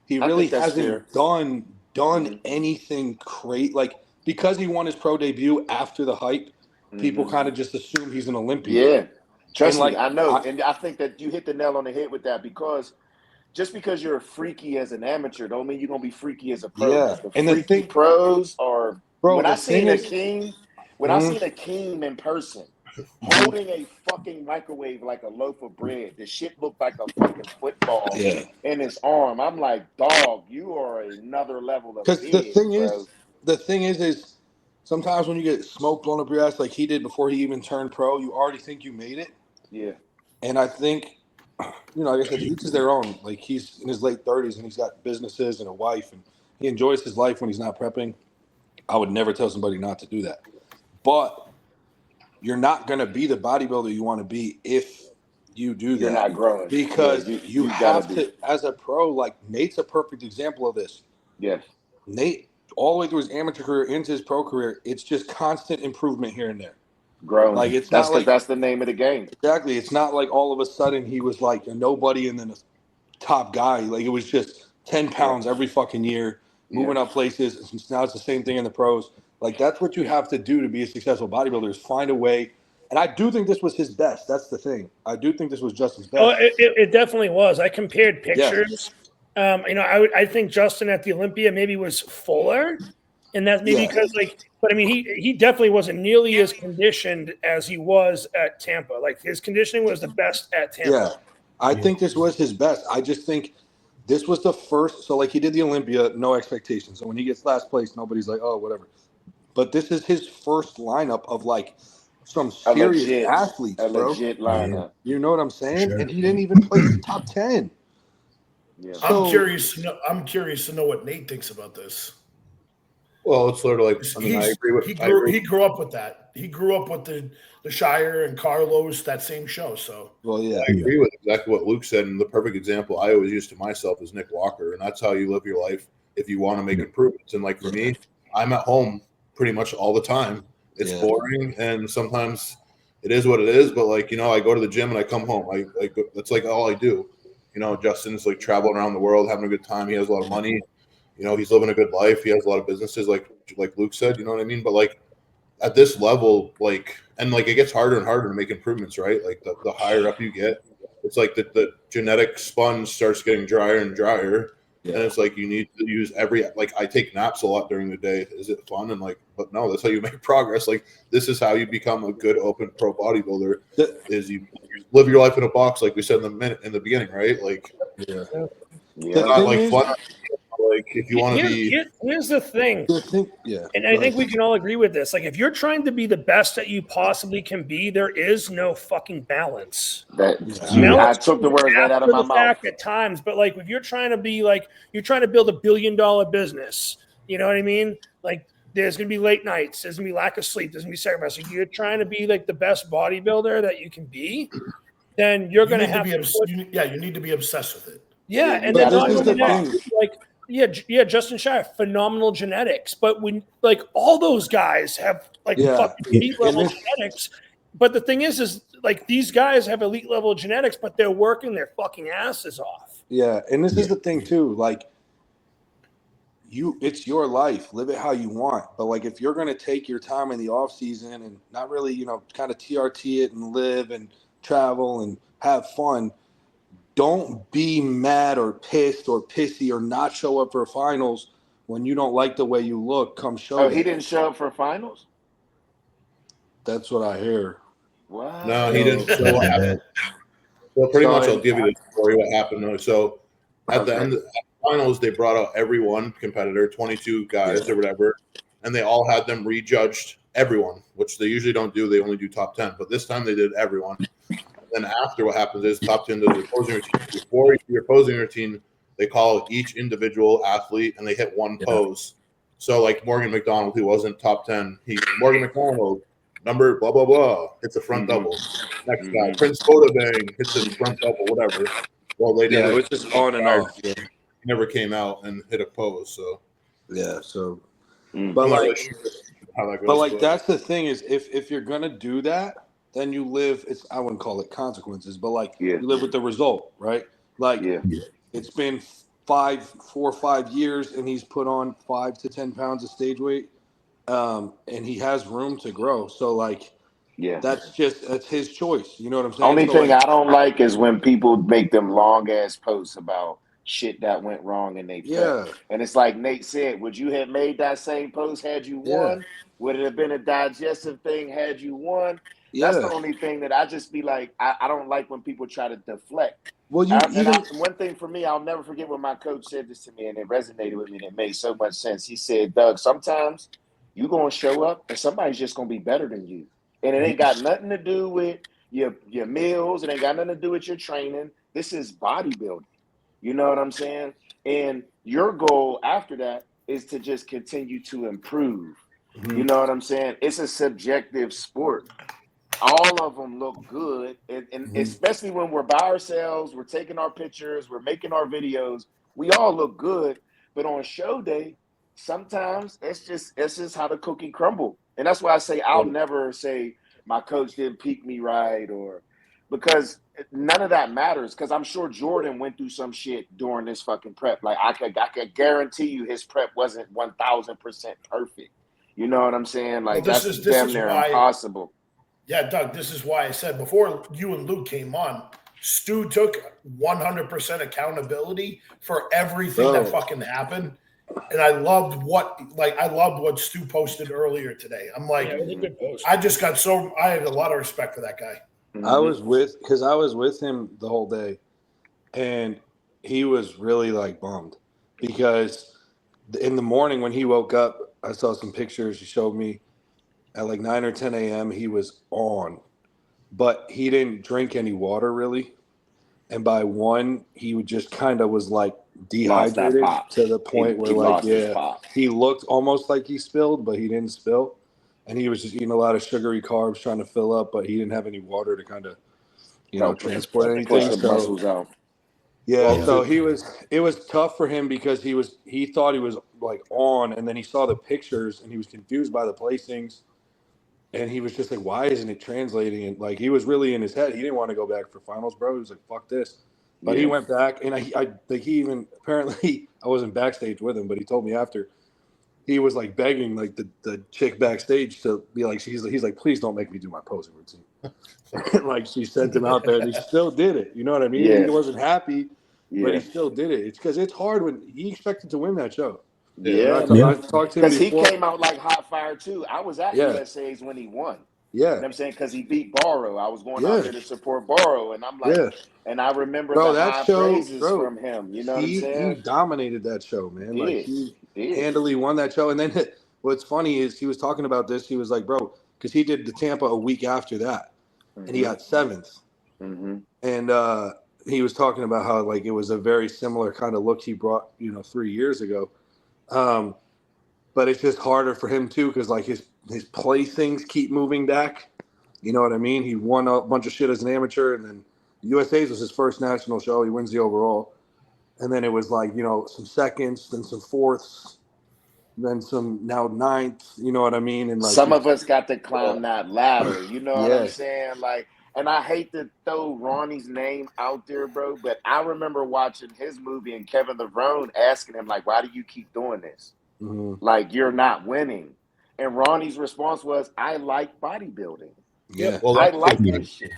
[SPEAKER 6] He really hasn't done anything great. Like, because he won his pro debut after the hype, people kind of just assume he's an Olympian.
[SPEAKER 7] Yeah. Trust me, I know. And I think that you hit the nail on the head with that, because just because you're freaky as an amateur don't mean you're going to be freaky as a pro.
[SPEAKER 6] Yeah.
[SPEAKER 7] And the freaky pros are – when I seen Akeem in person holding a fucking microwave like a loaf of bread, the shit looked like a fucking football in his arm. I'm like, dog, you are another level of big,
[SPEAKER 6] because the thing is sometimes when you get smoke blown up your ass like he did before he even turned pro, you already think you made it.
[SPEAKER 7] Yeah.
[SPEAKER 6] And I think, like I said, each is their own. Like, he's in his late 30s and he's got businesses and a wife, and he enjoys his life when he's not prepping. I would never tell somebody not to do that. But you're not going to be the bodybuilder you want to be if you do that.
[SPEAKER 7] You're not growing.
[SPEAKER 6] Because you have to, as a pro, like, Nate's a perfect example of this.
[SPEAKER 7] Yes.
[SPEAKER 6] Nate, all the way through his amateur career into his pro career, it's just constant improvement here and there.
[SPEAKER 7] Growing.
[SPEAKER 6] Like it's
[SPEAKER 7] That's
[SPEAKER 6] not like
[SPEAKER 7] that's the name of the game.
[SPEAKER 6] Exactly. It's not like all of a sudden he was like a nobody and then a top guy. Like it was just 10 pounds every fucking year, moving up places. Now it's the same thing in the pros. Like that's what you have to do to be a successful bodybuilder is find a way. And I do think this was his best. That's the thing. I do think this was Justin's best.
[SPEAKER 4] Oh, it definitely was. I compared pictures. I think Justin at the Olympia maybe was fuller, and that's maybe because but I mean he definitely wasn't nearly as conditioned as he was at Tampa. Like his conditioning was the best at Tampa.
[SPEAKER 6] Yeah, I think this was his best. I just think this was the first. So like he did the Olympia, no expectations. So when he gets last place, nobody's like, oh, whatever. But this is his first lineup of like some serious athletes, bro.
[SPEAKER 7] Legit lineup.
[SPEAKER 6] You know what I'm saying? Sure. And he didn't even place the top 10.
[SPEAKER 5] Yeah. So, I'm curious to know what Nate thinks about this.
[SPEAKER 2] Well, it's sort of like I agree with.
[SPEAKER 5] He grew up with that. He grew up with the Shier and Carlos, that same show. So,
[SPEAKER 2] well, yeah, I agree with exactly what Luke said. And the perfect example I always use to myself is Nick Walker, and that's how you live your life if you want to make improvements. And like for me, I'm at home pretty much all the time. It's boring, and sometimes it is what it is. But like I go to the gym and I come home. That's like all I do. Justin's like traveling around the world, having a good time. He has a lot of money. He's living a good life. He has a lot of businesses, like Luke said. You know what I mean? But like at this level, it gets harder and harder to make improvements, right? Like the higher up you get, it's like the genetic sponge starts getting drier and drier. Yeah. And it's like you need to use I take naps a lot during the day. Is it fun? And but no, that's how you make progress. Like this is how you become a good open pro bodybuilder. Is you live your life in a box, like we said in the beginning, right? Like it's not like fun. Like if you want to be,
[SPEAKER 4] here's the thing, and I think we can all agree with this. Like if you're trying to be the best that you possibly can be, there is no fucking balance.
[SPEAKER 7] I took the words right out of my mouth
[SPEAKER 4] at times, but like if you're trying to be you're trying to build $1 billion business, you know what I mean? Like there's gonna be late nights, there's gonna be lack of sleep, there's gonna be sacrifice. If you're trying to be like the best bodybuilder that you can be, then you're gonna have
[SPEAKER 5] to be you need to be obsessed with it.
[SPEAKER 4] Yeah, and then not only that, Justin Shier, phenomenal genetics. But when all those guys have fucking elite level genetics. But the thing is these guys have elite level genetics, but they're working their fucking asses off.
[SPEAKER 6] Yeah, and this is the thing too. Like it's your life. Live it how you want. But like if you're gonna take your time in the off season and not really, kind of TRT it and live and travel and have fun. Don't be mad or pissed or pissy or not show up for finals when you don't like the way you look. Come show.
[SPEAKER 7] Oh, he didn't show up for finals?
[SPEAKER 6] That's what I hear.
[SPEAKER 7] Wow.
[SPEAKER 2] No, he didn't show up. Well, pretty much I'll give you the story what happened. So at the end of the finals, they brought out every one competitor, 22 guys or whatever, and they all had them rejudged everyone, which they usually don't do. They only do top 10. But this time they did everyone. Then after, what happens is top 10 does the opposing routine. Before your opposing routine, they call each individual athlete and they hit one pose. So like Morgan McDonald, who wasn't top 10, Morgan McDonald, number blah blah blah, hits a front double. Next guy, Prince Bodabang, hits a front double, whatever. Well, they
[SPEAKER 6] it was just on and off.
[SPEAKER 2] He never came out and hit a pose. So
[SPEAKER 6] but that's the thing is if you're gonna do that. Then you live. I wouldn't call it consequences, but you live with the result, right? It's been 4 or 5 years, and he's put on 5 to 10 pounds of stage weight, and he has room to grow. So that's his choice. You know what I'm saying?
[SPEAKER 7] Only thing I don't like is when people make them long ass posts about shit that went wrong in they prep. And it's like Nate said, would you have made that same post had you won? Would it have been a digestive thing had you won? That's the only thing that I just be like, I don't like when people try to deflect.
[SPEAKER 6] Well,
[SPEAKER 7] one thing for me, I'll never forget when my coach said this to me, and it resonated with me, and it made so much sense. He said, Doug, sometimes you're going to show up, and somebody's just going to be better than you. And it ain't got nothing to do with your meals. It ain't got nothing to do with your training. This is bodybuilding. You know what I'm saying? And your goal after that is to just continue to improve. You know what I'm saying? It's a subjective sport. All of them look good, and especially when we're by ourselves, we're taking our pictures, we're making our videos, we all look good. But on show day, sometimes it's just how the cookie crumble. And that's why I say I'll never say my coach didn't peak me right, or because none of that matters. Because I'm sure Jordan went through some shit during this fucking prep. Like I could guarantee you his prep wasn't 1000% perfect. You know what I'm saying? Like
[SPEAKER 5] well,
[SPEAKER 7] that's damn near impossible.
[SPEAKER 5] Yeah, Doug, this is why I said before you and Luke came on, Stu took 100% accountability for everything that fucking happened. And I loved what Stu posted earlier today. I'm like,
[SPEAKER 4] it was a good post.
[SPEAKER 5] I had a lot of respect for that guy.
[SPEAKER 6] I was with him the whole day, and he was really like bummed because in the morning when he woke up, I saw some pictures he showed me at like 9 or 10 a.m. He was on, but he didn't drink any water really. And by 1, he would just kind of was like dehydrated to the point where he looked almost like he spilled, but he didn't spill. And he was just eating a lot of sugary carbs trying to fill up, but he didn't have any water to kind of, transport anything. So, so it was tough for him because he thought he was like on, and then he saw the pictures and he was confused by the placings. And he was just like, why isn't it translating? And like, he was really in his head. He didn't want to go back for finals, bro. He was like, fuck this. But he went back, and I think he even, apparently, I wasn't backstage with him, but he told me after, he was like begging like the chick backstage to be like, he's like, please don't make me do my posing routine. Like she sent him out there, and he still did it. You know what I mean? He wasn't happy, but he still did it. It's because it's hard when he expected to win that show.
[SPEAKER 7] I
[SPEAKER 6] talked to him
[SPEAKER 7] because he came out like hot fire too. I was at USA's when he won. You know what I'm saying? Because he beat Borrow. I was going out there to support Borrow, and I'm like, and I remember the high praises from him. You know what I'm saying?
[SPEAKER 6] He dominated that show, man. He handily won that show. And then what's funny is he was talking about this. He was like, bro, because he did the Tampa a week after that, and he got 7th. And he was talking about how like it was a very similar kind of look he brought 3 years ago. But it's just harder for him too because like his placings keep moving back. You know what I mean? He won a bunch of shit as an amateur, and then USA's was his first national show. He wins the overall, and then it was like some seconds, then some 4ths, then some now 9th. You know what I mean? And like
[SPEAKER 7] some of us got to climb that ladder. You know what I'm saying? Like, and I hate to throw Ronnie's name out there, bro, but I remember watching his movie and Kevin Levrone asking him like, "Why do you keep doing this? Like you're not winning." And Ronnie's response was, "I like bodybuilding.
[SPEAKER 6] Yeah,
[SPEAKER 7] well, I like this shit.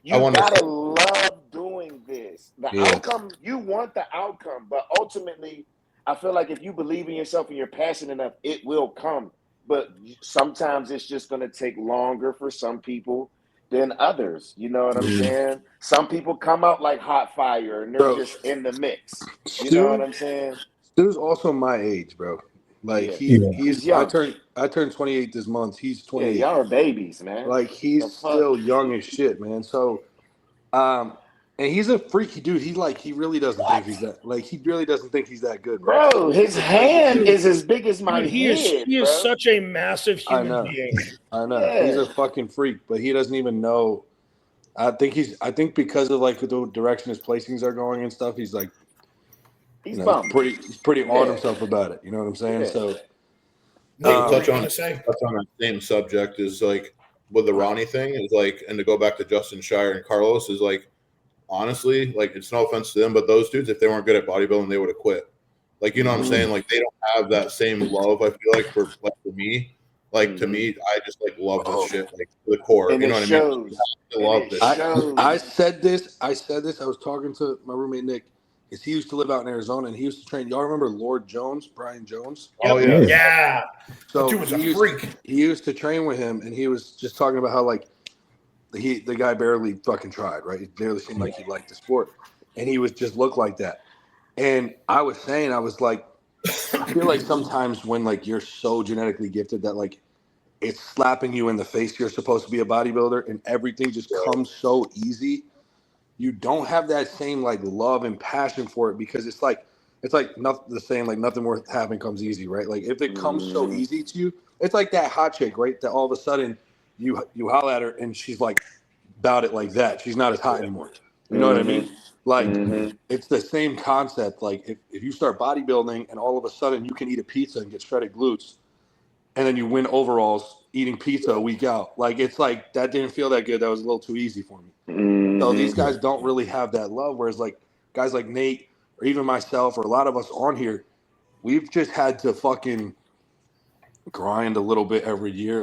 [SPEAKER 7] You gotta love doing this. The outcome, you want the outcome, but ultimately, I feel like if you believe in yourself and you're passionate enough, it will come. But sometimes it's just gonna take longer for some people than others. You know what I'm saying? Some people come out like hot fire and they're just in the mix. You know what I'm saying?
[SPEAKER 6] Stu's also my age, bro. Like he's young. I turned 28 this month. He's 28.
[SPEAKER 7] Yeah, y'all are babies, man.
[SPEAKER 6] Like he's still young as shit, man. So, and he's a freaky dude. He really doesn't think he's that. Like he really doesn't think he's that good,
[SPEAKER 7] bro. His hand is as big as my head.
[SPEAKER 4] He is such a massive human being.
[SPEAKER 6] I know. Yeah. He's a fucking freak, but he doesn't even know. I think because of like the direction his placings are going and stuff, he's like. He's pretty on himself about it. You know what I'm saying? So,
[SPEAKER 2] touch on that same subject is like with the Ronnie thing is like, and to go back to Justin Shier and Carlos is like, honestly, like it's no offense to them, but those dudes, if they weren't good at bodybuilding, they would have quit. Like you know what I'm saying? Like they don't have that same love. I feel like for me, like to me, I just like love this shit like to the core.
[SPEAKER 7] And
[SPEAKER 2] you know what I mean? I love this.
[SPEAKER 6] I said this. I was talking to my roommate Nick. Because he used to live out in Arizona, and he used to train. Y'all remember Lord Jones, Brian Jones?
[SPEAKER 2] Oh, yeah.
[SPEAKER 5] Yeah.
[SPEAKER 6] So
[SPEAKER 5] that dude was a freak.
[SPEAKER 6] He used to train with him, and he was just talking about how, like, the guy barely fucking tried, right? It barely seemed like he liked the sport. And he was just looked like that. And I was saying, I was like, I feel like sometimes when, like, you're so genetically gifted that, like, it's slapping you in the face you're supposed to be a bodybuilder, and everything just comes so easy. You don't have that same like love and passion for it because it's like not the same, like nothing worth having comes easy, right? Like if it comes so easy to you, it's like that hot chick, right? That all of a sudden you holler at her and she's like about it like that. She's not as hot anymore. You know what I mean? Like it's the same concept. Like if you start bodybuilding and all of a sudden you can eat a pizza and get shredded glutes and then you win overalls eating pizza a week out. Like, it's like that didn't feel that good. That was a little too easy for me. So these guys don't really have that love. Whereas like guys like Nate or even myself or a lot of us on here, we've just had to fucking grind a little bit every year,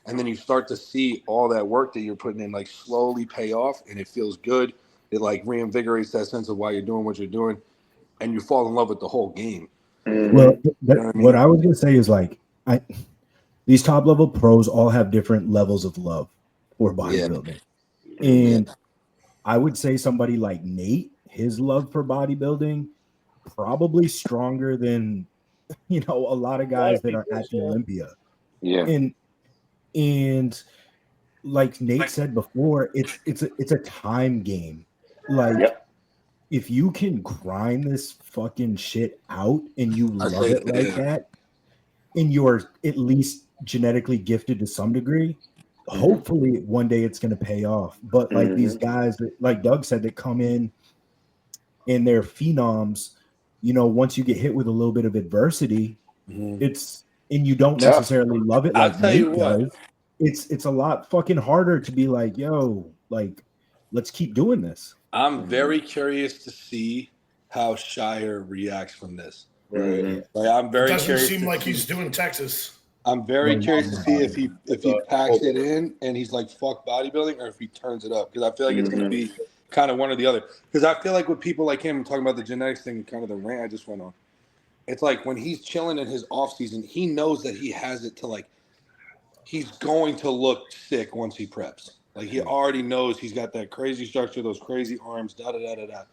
[SPEAKER 6] and then you start to see all that work that you're putting in like slowly pay off, and it feels good. It like reinvigorates that sense of why you're doing what you're doing, and you fall in love with the whole game.
[SPEAKER 3] Well, what I was gonna say is like these top level pros all have different levels of love for bodybuilding, and I would say somebody like Nate, his love for bodybuilding probably stronger than a lot of guys that are at the Olympia. And like Nate said before, it's a time game. Like if you can grind this fucking shit out and you love it like that, and you're at least genetically gifted to some degree, hopefully one day it's going to pay off. But like these guys that, like Doug said, that come in and they're phenoms, once you get hit with a little bit of adversity, and you don't necessarily love it like Nate does, it's a lot fucking harder to be like, yo, like, let's keep doing this.
[SPEAKER 6] I'm very curious to see how Shier reacts from this.
[SPEAKER 2] Right.
[SPEAKER 6] Like, I'm very
[SPEAKER 5] Doesn't
[SPEAKER 6] curious.
[SPEAKER 5] Seem like he's doing Texas.
[SPEAKER 6] I'm very curious to see if he packs it in and he's like fuck bodybuilding, or if he turns it up, because I feel like it's going to be kind of one or the other. Because I feel like with people like him, talking about the genetics thing and kind of the rant I just went on, it's like when he's chilling in his off season, he knows that he has it to like, he's going to look sick once he preps. Like he already knows he's got that crazy structure, those crazy arms, da-da-da-da-da.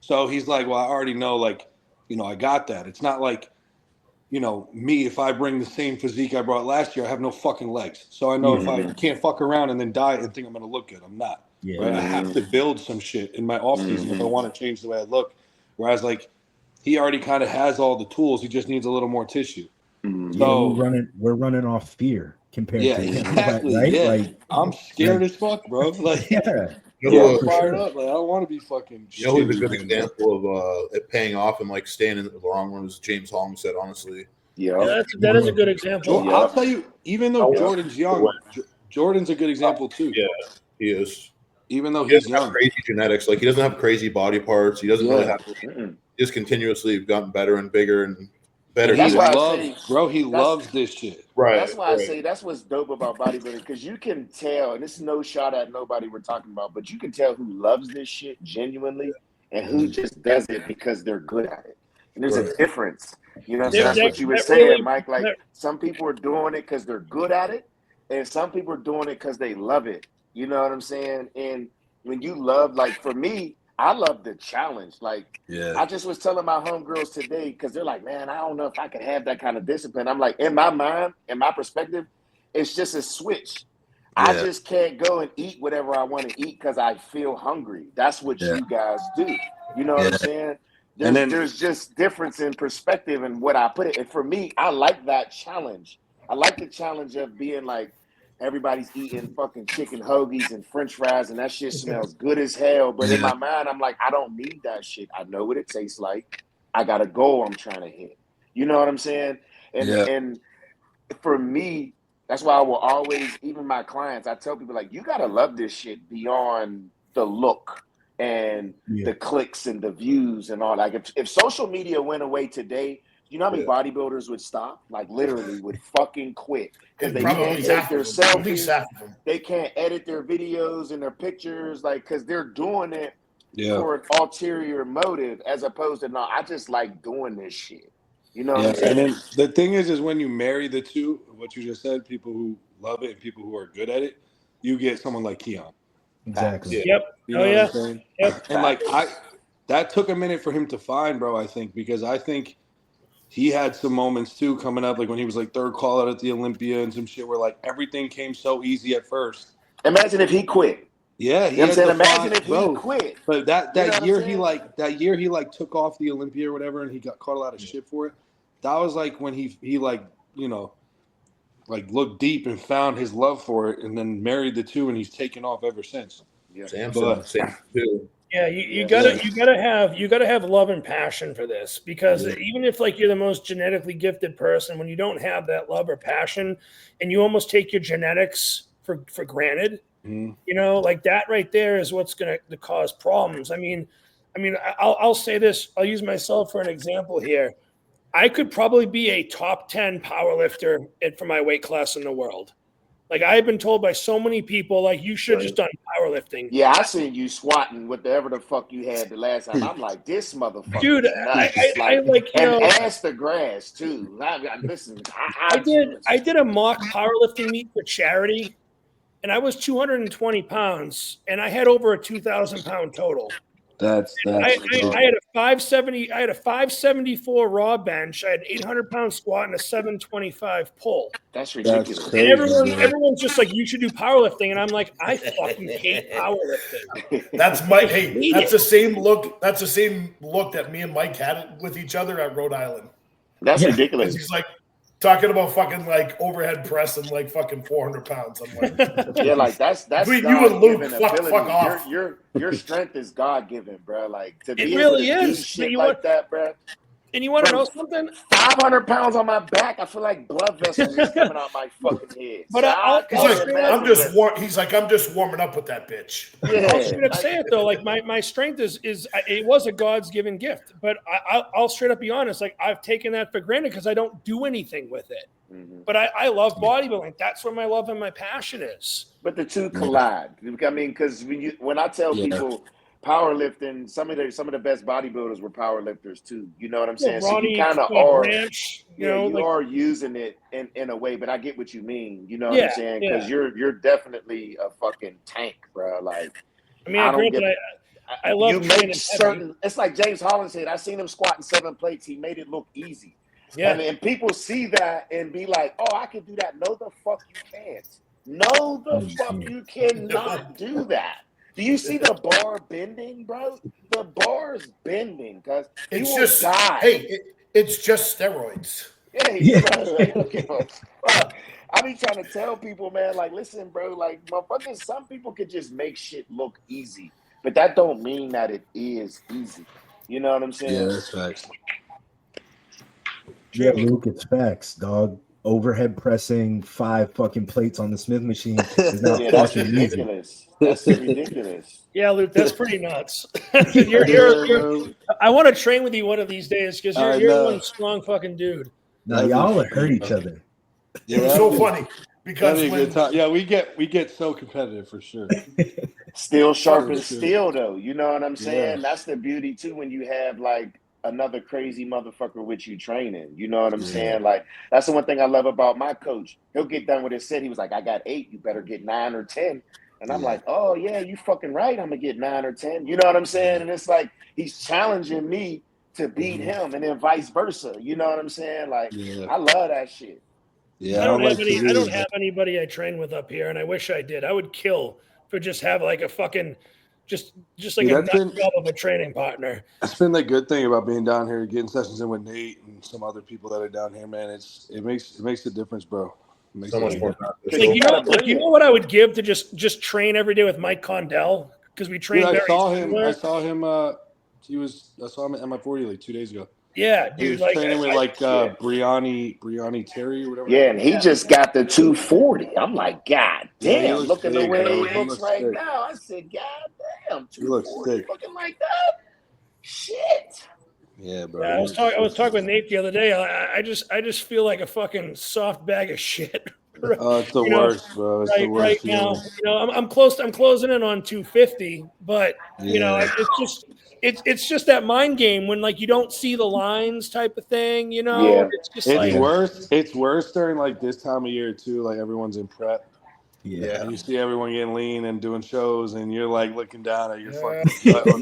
[SPEAKER 6] So he's like, well, I already know, like, I got that. It's not like, me, if I bring the same physique I brought last year, I have no fucking legs. So I know if I can't fuck around and then die and think I'm going to look good, I'm not. Right? I have to build some shit in my off season if I want to change the way I look. Whereas, like, he already kind of has all the tools. He just needs a little more tissue. So
[SPEAKER 3] we're running off fear compared to him,
[SPEAKER 6] exactly.
[SPEAKER 3] right?
[SPEAKER 6] Yeah.
[SPEAKER 3] Like,
[SPEAKER 6] I'm scared as fuck, bro. Like,
[SPEAKER 2] I'm
[SPEAKER 6] fired up. Like, I don't want to be fucking.
[SPEAKER 2] Who's a good example of it paying off and like staying in the long run, as James Hong said, honestly.
[SPEAKER 4] That is a good example.
[SPEAKER 6] I'll tell you, even though Jordan's young, Jordan's a good example too.
[SPEAKER 2] Yeah, he is.
[SPEAKER 6] Even though
[SPEAKER 2] he's
[SPEAKER 6] young,
[SPEAKER 2] crazy genetics, like he doesn't have crazy body parts. He doesn't really have. Just continuously gotten better and bigger and better.
[SPEAKER 6] He loves this shit.
[SPEAKER 2] Right.
[SPEAKER 7] That's why I say that's what's dope about bodybuilding, because you can tell, and this is no shot at nobody we're talking about, but you can tell who loves this shit genuinely and who just does it because they're good at it. And there's a difference. That's what you were saying, Mike. Like some people are doing it because they're good at it, and some people are doing it because they love it. You know what I'm saying? And when you love, like for me, I love the challenge. Like, I just was telling my homegirls today, because they're like, man, I don't know if I could have that kind of discipline. I'm like, in my mind, in my perspective, it's just a switch. I just can't go and eat whatever I want to eat because I feel hungry. That's what you guys do. You know what I'm saying? There's just difference in perspective and what I put it. And for me, I like that challenge. I like the challenge of being like, everybody's eating fucking chicken hoagies and french fries, and that shit smells good as hell. But in my mind, I'm like, I don't need that shit. I know what it tastes like. I got a goal I'm trying to hit. You know what I'm saying? And for me, that's why I will always, even my clients, I tell people, like, you got to love this shit beyond the look and the clicks and the views and all. Like, if social media went away today, you know how many bodybuilders would stop? Like, literally would fucking quit. Because they can't take their selfies. They can't edit their videos and their pictures, like, because they're doing it for an ulterior motive, as opposed to, no, I just like doing this shit. You know what I'm saying?
[SPEAKER 6] And then the thing is when you marry the two, what you just said, people who love it and people who are good at it, you get someone like Keon.
[SPEAKER 3] Exactly.
[SPEAKER 4] Yep.
[SPEAKER 6] You know what I'm saying? Yep. And like that took a minute for him to find, bro, I think, because I think he had some moments too coming up, like when he was like third call out at the Olympia and some shit where like everything came so easy at first.
[SPEAKER 7] Imagine if he quit.
[SPEAKER 6] Yeah,
[SPEAKER 7] you know what I'm saying? Imagine if he quit.
[SPEAKER 6] But that year he like took off the Olympia or whatever, and he got caught a lot of shit for it. That was like when he like, like looked deep and found his love for it, and then married the two, and he's taken off ever since.
[SPEAKER 2] Samson, same too.
[SPEAKER 4] Yeah, you gotta have love and passion for this, because even if like you're the most genetically gifted person, when you don't have that love or passion, and you almost take your genetics for granted, you know, like that right there is what's going to cause problems. I mean, I'll say this. I'll use myself for an example here. I could probably be a top 10 power lifter for my weight class in the world. Like, I've been told by so many people, like, you should have just done powerlifting.
[SPEAKER 7] Yeah, I seen you squatting whatever the fuck you had the last time. I'm like, this motherfucker,
[SPEAKER 4] dude. I like, you know,
[SPEAKER 7] ass the grass too. Listen,
[SPEAKER 4] I did a mock powerlifting meet for charity, and I was 220 pounds, and I had over a 2,000 pound total.
[SPEAKER 8] I
[SPEAKER 4] had a 570. I had a 574 raw bench. I had 800 pound squat and a 725 pull.
[SPEAKER 7] That's ridiculous.
[SPEAKER 8] That's crazy,
[SPEAKER 4] and everyone's just like, you should do powerlifting, and I'm like, I fucking hate powerlifting.
[SPEAKER 5] That's the same look. That's the same look that me and Mike had with each other at Rhode Island.
[SPEAKER 7] That's ridiculous.
[SPEAKER 5] He's like talking about fucking like overhead press and like fucking 400 pounds. I'm like,
[SPEAKER 7] yeah, like that's
[SPEAKER 5] you and Luke, fuck off.
[SPEAKER 7] Your strength is God given, bro. Like to be
[SPEAKER 4] able to
[SPEAKER 7] do shit like that, bro.
[SPEAKER 4] And you want to know something?
[SPEAKER 7] 500 pounds on my back. I feel like blood vessels is coming out my fucking head.
[SPEAKER 4] But
[SPEAKER 5] I'm just warming up with that bitch.
[SPEAKER 7] Yeah.
[SPEAKER 4] I'll straight up say it though. Like my strength is it was a God's given gift. But I'll straight up be honest. Like, I've taken that for granted because I don't do anything with it. Mm-hmm. But I love bodybuilding. That's where my love and my passion is.
[SPEAKER 7] But the two collide. I mean, because when I tell people powerlifting, some of the best bodybuilders were powerlifters too. You know what I'm saying?
[SPEAKER 4] Ronnie,
[SPEAKER 7] so you kind of are,
[SPEAKER 4] Ranch,
[SPEAKER 7] you are using it in a way. But I get what you mean. You know what I'm saying? Because you're definitely a fucking tank, bro. Like,
[SPEAKER 4] I mean, I love
[SPEAKER 7] you make certain. It's like James Holland said. I seen him squatting 7 plates. He made it look easy. Yeah, and people see that and be like, "Oh, I can do that." No, the fuck you can't. No, the fuck you cannot do that. Do you see the bar bending, bro? The bar is bending because
[SPEAKER 5] it's just die. Hey, it's just steroids.
[SPEAKER 7] I be trying to tell people, man, like, listen, bro, like, motherfuckers, some people could just make shit look easy, but that don't mean that it is easy. You know what I'm saying?
[SPEAKER 8] Yeah, that's facts.
[SPEAKER 3] Yeah, Luke, it's facts, dog. Overhead pressing 5 fucking plates on the Smith machine is not
[SPEAKER 7] that's ridiculous. That's ridiculous.
[SPEAKER 4] Yeah, Luke, that's pretty nuts. I want to train with you one of these days because you're one strong fucking dude.
[SPEAKER 3] Now y'all hurt each other.
[SPEAKER 5] Yeah, it's so funny because
[SPEAKER 6] we get so competitive for sure.
[SPEAKER 7] Steel sharpens steel, though. You know what I'm saying? Yeah. That's the beauty too when you have like another crazy motherfucker with you training. You know what I'm saying? Like, that's the one thing I love about my coach. He'll get done with his set. He was like, I got 8. You better get 9 or 10. And I'm like, oh, yeah, you fucking right. I'm going to get 9 or 10. You know what I'm saying? And it's like he's challenging me to beat him and then vice versa. You know what I'm saying? Like, I love that shit.
[SPEAKER 4] Yeah, I don't have anybody I train with up here, and I wish I did. I would kill for just have like a fucking just like a nut job of a training partner.
[SPEAKER 6] That's been the good thing about being down here, getting sessions in with Nate and some other people that are down here, man. It makes a difference, bro. It makes
[SPEAKER 2] so much more.
[SPEAKER 4] You know what I would give to just train every day with Mike Condell, because we trained.
[SPEAKER 6] I saw him. I saw him at my 40 like 2 days ago.
[SPEAKER 4] Yeah, dude.
[SPEAKER 6] He was training with Brianni Terry or whatever.
[SPEAKER 7] Yeah, and he just got the 240. I'm like, God damn! Looking the way he looks right now, I said, God damn, 240 looking like that. Shit.
[SPEAKER 6] Yeah, bro.
[SPEAKER 4] Yeah, I was talking with Nate the other day. I just feel like a fucking soft bag of shit.
[SPEAKER 6] It's the worst, bro. It's the worst.
[SPEAKER 4] Right now, I'm closing in on 250, but it's just that mind game when like you don't see the lines type of thing, It's just
[SPEAKER 6] worse. It's worse during like this time of year too. Like everyone's in prep. Yeah, and you see everyone getting lean and doing shows, and you're like looking down at your fucking butt.
[SPEAKER 7] But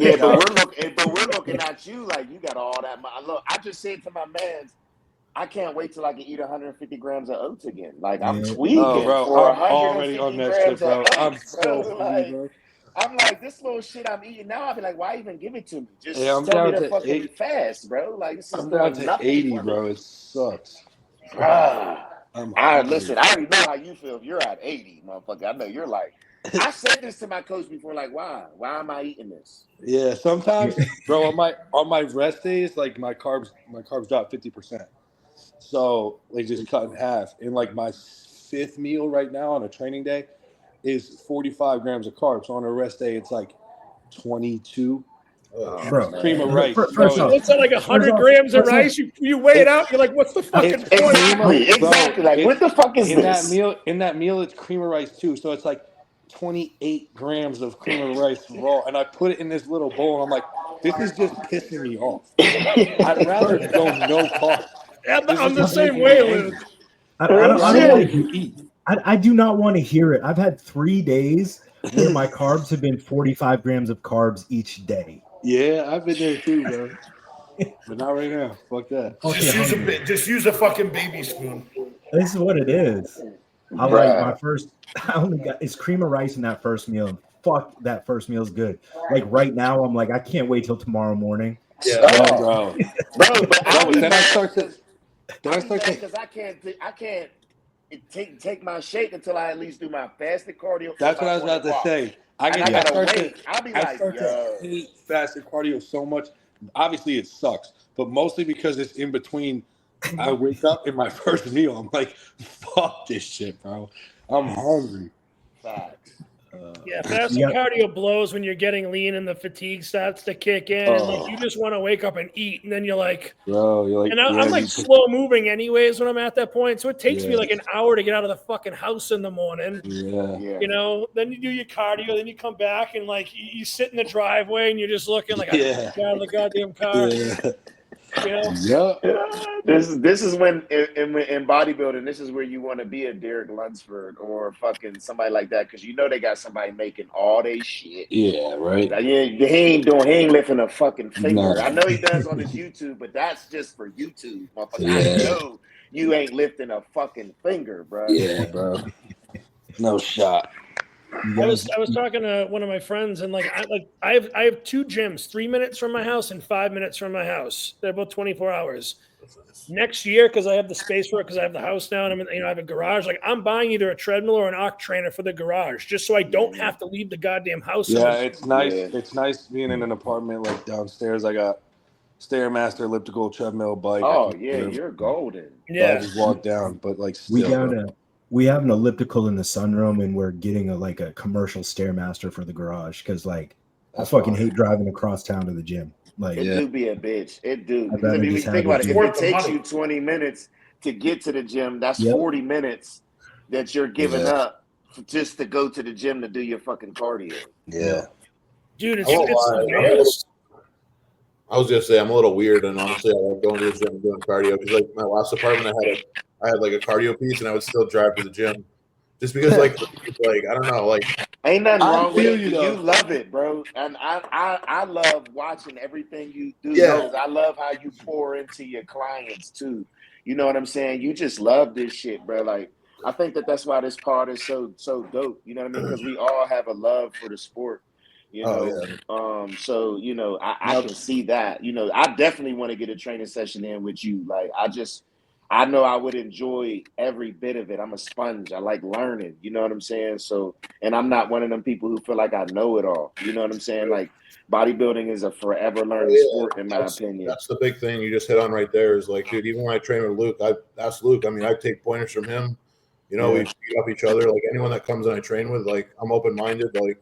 [SPEAKER 7] we're looking at you like you got all that. Look, I just said to my man, I can't wait till I can eat 150 grams of oats again. Like I'm tweaking.
[SPEAKER 6] Oh, bro,
[SPEAKER 7] for
[SPEAKER 6] I'm already on that shit, bro. I'm so funny, bro.
[SPEAKER 7] I'm like, this little shit I'm eating now. I'll be like, why even give it to me? Just tell me to fucking fast, bro. Like, this is
[SPEAKER 6] I'm down to 80, bro. It sucks.
[SPEAKER 7] Listen, I already know how you feel if you're at 80, motherfucker. I know you're like, I said this to my coach before, like, why? Why am I eating this?
[SPEAKER 6] Yeah, sometimes, bro, on my rest days, like my carbs drop 50%. So they just cut in half. And like my 5th meal right now on a training day is 45 grams of carbs. So on a rest day, it's like 22.
[SPEAKER 3] Bro,
[SPEAKER 6] Cream of rice.
[SPEAKER 3] First off,
[SPEAKER 4] What's that, like 100 grams of rice? You weigh it out, you're like, what's the fucking point?
[SPEAKER 7] Exactly. Like, what the fuck is this?
[SPEAKER 6] In that meal, it's cream of rice too. So it's like 28 grams of cream of rice raw. And I put it in this little bowl, and I'm like, this is just pissing me off. I'd rather go no carbs.
[SPEAKER 4] I'm the same way, Luke.
[SPEAKER 3] I do not want to hear it. I've had 3 days where my carbs have been 45 grams of carbs each day.
[SPEAKER 6] Yeah, I've been there too, bro. But not right now. Fuck that.
[SPEAKER 5] Just use a fucking baby spoon.
[SPEAKER 3] This is what it is. I like my first. I only got it's cream of rice in that first meal. Fuck, that first meal is good. Like right now, I'm like, I can't wait till tomorrow morning.
[SPEAKER 7] Yeah,
[SPEAKER 6] bro.
[SPEAKER 7] But
[SPEAKER 6] then I start to.
[SPEAKER 7] Because I can't take my shake until I at least do my fasted cardio.
[SPEAKER 6] That's what I was about to say. I start to hate fasted cardio so much. Obviously, it sucks, but mostly because it's in between. I wake up in my first meal. I'm like, fuck this shit, bro. I'm hungry.
[SPEAKER 4] Fasted cardio blows when you're getting lean and the fatigue starts to kick in, and like you just want to wake up and eat, and then you're like, and I'm like slow moving anyways when I'm at that point, so it takes me like an hour to get out of the fucking house in the morning. You know, then you do your cardio, then you come back and like you sit in the driveway and you're just looking like, I can't get out of the goddamn car. You know?
[SPEAKER 7] This is when in bodybuilding, this is where you want to be a Derek Lunsford or fucking somebody like that, because you know they got somebody making all they shit.
[SPEAKER 6] Yeah, right.
[SPEAKER 7] Like, he ain't lifting a fucking finger. I know he does on his YouTube, but that's just for YouTube, motherfucker. I know you ain't lifting a fucking finger, bro.
[SPEAKER 6] Yeah, bro. No shot.
[SPEAKER 4] I was talking to one of my friends, and I have 2 gyms, 3 minutes from my house and 5 minutes from my house. They're both 24 hours. Next year, because I have the space for it, because I have the house now, and I have a garage. Like, I'm buying either a treadmill or an OC trainer for the garage, just so I don't have to leave the goddamn house.
[SPEAKER 6] Yeah, it's nice. Yeah. It's nice being in an apartment like downstairs. I got Stairmaster, elliptical, treadmill, bike.
[SPEAKER 7] Oh yeah, you're golden.
[SPEAKER 4] Yeah,
[SPEAKER 6] I just walk down, but like still,
[SPEAKER 3] we have an elliptical in the sunroom, and we're getting a commercial Stairmaster for the garage because like I fucking hate driving across town to the gym. Like
[SPEAKER 7] it do be a bitch. It do. Because if you think about it, if it takes you 20 minutes to get to the gym, that's 40 minutes that you're giving up just to go to the gym to do your fucking cardio.
[SPEAKER 6] Yeah.
[SPEAKER 4] Dude, it's
[SPEAKER 2] I was gonna say I'm a little weird, and honestly, I like going to the gym and doing cardio because, like, my last apartment, I had like a cardio piece, and I would still drive to the gym, just because, like I don't know, like,
[SPEAKER 7] ain't nothing wrong with it. You love it, bro, and I love watching everything you do.
[SPEAKER 2] Yeah,
[SPEAKER 7] I love how you pour into your clients too. You know what I'm saying? You just love this shit, bro. Like, I think that's why this part is so dope. You know what I mean? Because we all have a love for the sport. You know, so you know, I can see that. You know, I definitely want to get a training session in with you. Like, I know I would enjoy every bit of it. I'm a sponge. I like learning. You know what I'm saying? So, and I'm not one of them people who feel like I know it all. You know what I'm saying? Like, bodybuilding is a forever learning sport, in my opinion.
[SPEAKER 2] That's the big thing you just hit on right there. Is like, dude, even when I train with Luke, I asked Luke. I mean, I take pointers from him. You know, we beat up each other. Like, anyone that comes and I train with, like, I'm open minded. Like.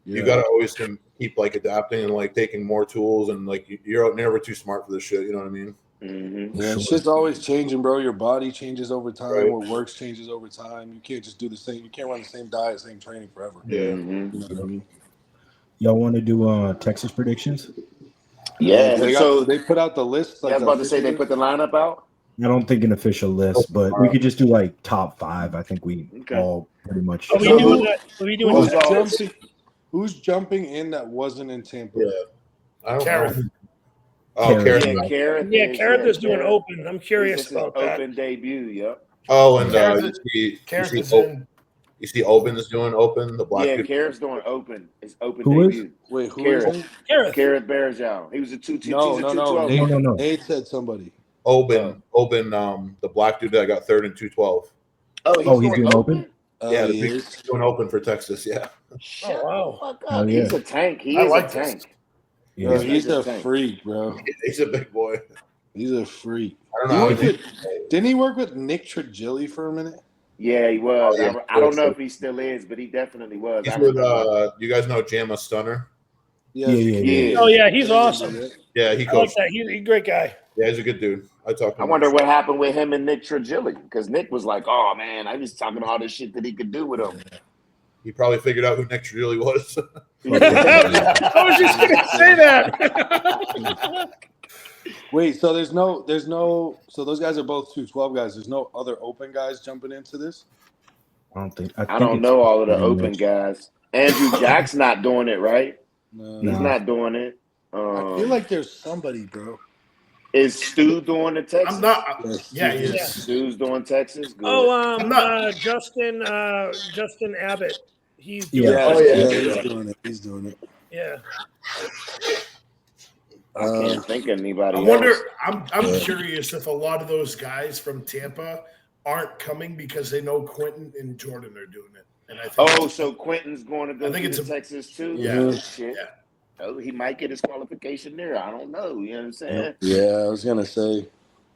[SPEAKER 2] You got to always keep like adapting and like taking more tools, and like you're never too smart for this shit. You know what I mean?
[SPEAKER 7] Mm-hmm.
[SPEAKER 6] Yeah, it's just always changing, bro. Your body changes over time. Right. What works changes over time. You can't just do the same. You can't run the same diet, same training forever.
[SPEAKER 2] Yeah.
[SPEAKER 7] Mm-hmm.
[SPEAKER 6] You know what I mean?
[SPEAKER 3] Y'all want to do Texas predictions?
[SPEAKER 7] Yeah.
[SPEAKER 6] They put out the list.
[SPEAKER 7] Like, I was about to say they put the lineup out.
[SPEAKER 3] I don't think an official list, but we could just do like top 5. I think we all pretty much.
[SPEAKER 4] Are we doing that?
[SPEAKER 6] Who's jumping in that wasn't in Tampa?
[SPEAKER 2] Yeah. I don't
[SPEAKER 5] Kareth.
[SPEAKER 2] know. Oh, Kareth.
[SPEAKER 7] Kareth
[SPEAKER 4] is doing open. I'm curious about that.
[SPEAKER 7] Open debut, yep.
[SPEAKER 2] Oh, and you see Open is doing open. The black.
[SPEAKER 7] Yeah, Kareth's doing open. It's open
[SPEAKER 3] who
[SPEAKER 7] debut.
[SPEAKER 3] Is?
[SPEAKER 6] Wait, who
[SPEAKER 7] Kareth.
[SPEAKER 6] is
[SPEAKER 7] Kareth Bergeau. He was a 212.
[SPEAKER 3] No.
[SPEAKER 6] Nate said somebody.
[SPEAKER 2] Open, the black dude that got third in 212.
[SPEAKER 7] Oh, he's doing open?
[SPEAKER 2] Yeah, he's doing open for Texas. Yeah.
[SPEAKER 7] Shut
[SPEAKER 4] wow.
[SPEAKER 7] the fuck up. He's a tank. He is a tank.
[SPEAKER 6] Yeah, he's a freak, bro.
[SPEAKER 2] He's a big boy.
[SPEAKER 6] He's a freak.
[SPEAKER 2] I don't know.
[SPEAKER 6] Didn't he work with Nick Trigili for a minute?
[SPEAKER 7] Yeah, he was.
[SPEAKER 2] Oh, yeah.
[SPEAKER 7] I don't know if he still is, but he definitely was.
[SPEAKER 2] He's with, you guys know Jamma Stunner?
[SPEAKER 7] Yeah.
[SPEAKER 4] Oh, yeah, he's awesome.
[SPEAKER 2] Yeah, he
[SPEAKER 4] I like
[SPEAKER 2] coached.
[SPEAKER 4] that. He's a great guy.
[SPEAKER 2] Yeah, he's a good dude. I talked to him.
[SPEAKER 7] I wonder what happened with him and Nick Trigili, because Nick was like, oh, man, I was talking all this shit that he could do with him.
[SPEAKER 2] He probably figured out who Nick Trigili was.
[SPEAKER 4] I was just going to say that.
[SPEAKER 6] Wait, so there's no, so those guys are both 212 guys. There's no other open guys jumping into this?
[SPEAKER 7] I don't know all of the open guys. Andrew Jack's not doing it, right?
[SPEAKER 6] No.
[SPEAKER 7] He's not doing it.
[SPEAKER 6] I feel like there's somebody, bro.
[SPEAKER 7] Is Stu doing the Texas?
[SPEAKER 5] I'm not. Yeah, he is.
[SPEAKER 7] Stu's doing Texas. Good.
[SPEAKER 4] Oh, Justin Abbott. He's doing
[SPEAKER 7] it.
[SPEAKER 6] He's doing it.
[SPEAKER 4] Yeah.
[SPEAKER 7] I can't think of anybody.
[SPEAKER 5] I wonder.
[SPEAKER 7] Else.
[SPEAKER 5] I'm curious if a lot of those guys from Tampa aren't coming because they know Quentin and Jordan are doing it. And I think
[SPEAKER 7] so Quentin's going to go to Texas too.
[SPEAKER 5] Yeah.
[SPEAKER 7] Shit. Yeah. Oh, he might get his qualification there. I don't know. You know what I'm saying?
[SPEAKER 6] Yeah, I was gonna say.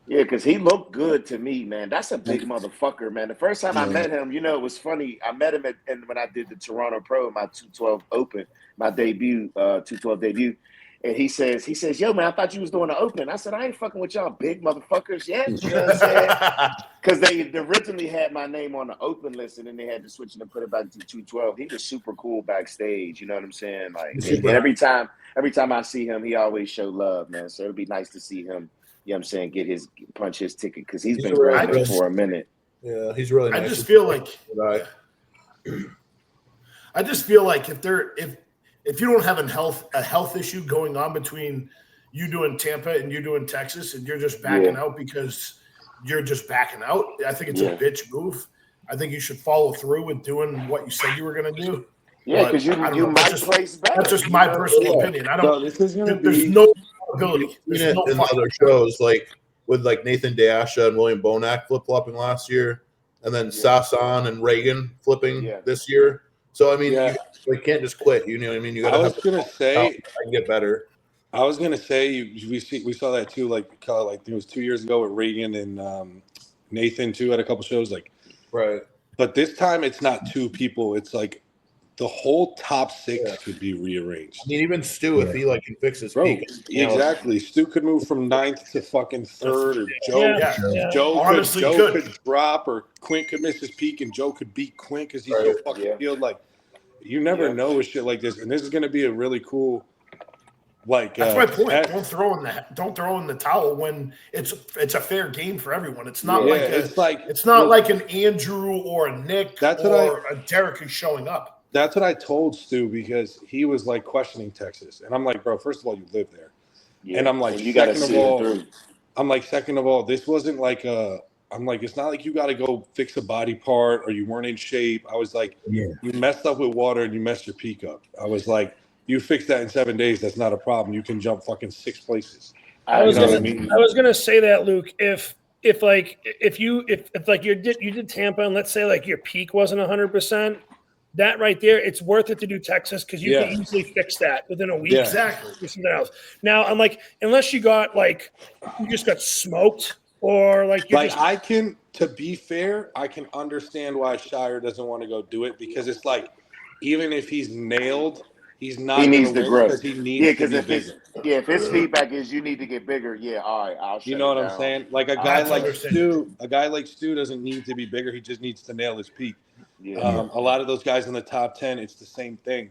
[SPEAKER 7] Yeah, because he looked good to me, man. That's a big motherfucker, man. The first time I met him, it was funny. I met him when I did the Toronto Pro, my 212 Open, my debut, 212 debut. And he says, yo, man, I thought you was doing the Open. I said, I ain't fucking with y'all big motherfuckers yet. You know what I'm saying? Because they originally had my name on the Open list, and then they had to switch it and put it back to 212. He was super cool backstage. You know what I'm saying? Like, and every time I see him, he always show love, man. So it'd be nice to see him. You know what I'm saying? Punch his ticket, because he's been grinding for a minute.
[SPEAKER 2] Yeah, he's really nice.
[SPEAKER 5] I just feel like if you don't have a health issue going on between you doing Tampa and you doing Texas, and you're just backing out because you're just backing out, I think it's a bitch move. I think you should follow through with doing what you said you were going to do.
[SPEAKER 7] Yeah, because you might place better.
[SPEAKER 5] That's just my personal opinion. I don't.
[SPEAKER 6] No, this is gonna
[SPEAKER 5] there's
[SPEAKER 6] be
[SPEAKER 5] no ability.
[SPEAKER 2] In other shows, like with Nathan Deasha and William Bonac flip flopping last year, and then Sasan and Reagan flipping this year. So I mean, you can't just quit. You know what I mean? You got.
[SPEAKER 6] I was gonna say
[SPEAKER 2] I can get better.
[SPEAKER 6] I was gonna say we saw that too. Like it was 2 years ago with Reagan and Nathan too at a couple shows.
[SPEAKER 2] Right.
[SPEAKER 6] But this time it's not two people. It's like the whole top six could be rearranged.
[SPEAKER 2] I mean, even Stu, if he can fix his peak.
[SPEAKER 6] Exactly. Stu could move from 9th to fucking 3rd, or Joe could drop, or Quint could miss his peak, and Joe could beat Quint because he's so fucking field. Like, you never know with shit like this, and this is going to be a really cool. That's
[SPEAKER 5] my point. Don't throw in the towel when it's a fair game for everyone. It's not like an Andrew or a Nick or a Derek who's showing up.
[SPEAKER 6] That's what I told Stu, because he was questioning Texas, and I'm like, bro, first of all, you live there, and I'm like, second of all, this wasn't it's not like you got to go fix a body part or you weren't in shape. I was like, you messed up with water and you messed your peak up. I was like, you fix that in 7 days. That's not a problem. You can jump fucking 6 places.
[SPEAKER 4] I was gonna say that, Luke. If you did Tampa, and let's say your peak wasn't 100%. That right there, it's worth it to do Texas, because you can easily fix that within a week.
[SPEAKER 5] Exactly.
[SPEAKER 4] Or something else. Now, I'm unless you got you just got smoked, or
[SPEAKER 6] to be fair, I can understand why Shier doesn't want to go do it, because it's even if he's nailed, he's not.
[SPEAKER 7] He needs to grow.
[SPEAKER 6] Because he needs to be bigger.
[SPEAKER 7] If his feedback is you need to get bigger, all right, I'll.
[SPEAKER 6] You know what I'm saying? A guy like Stu doesn't need to be bigger. He just needs to nail his peak. A lot of those guys in the top 10, it's the same thing.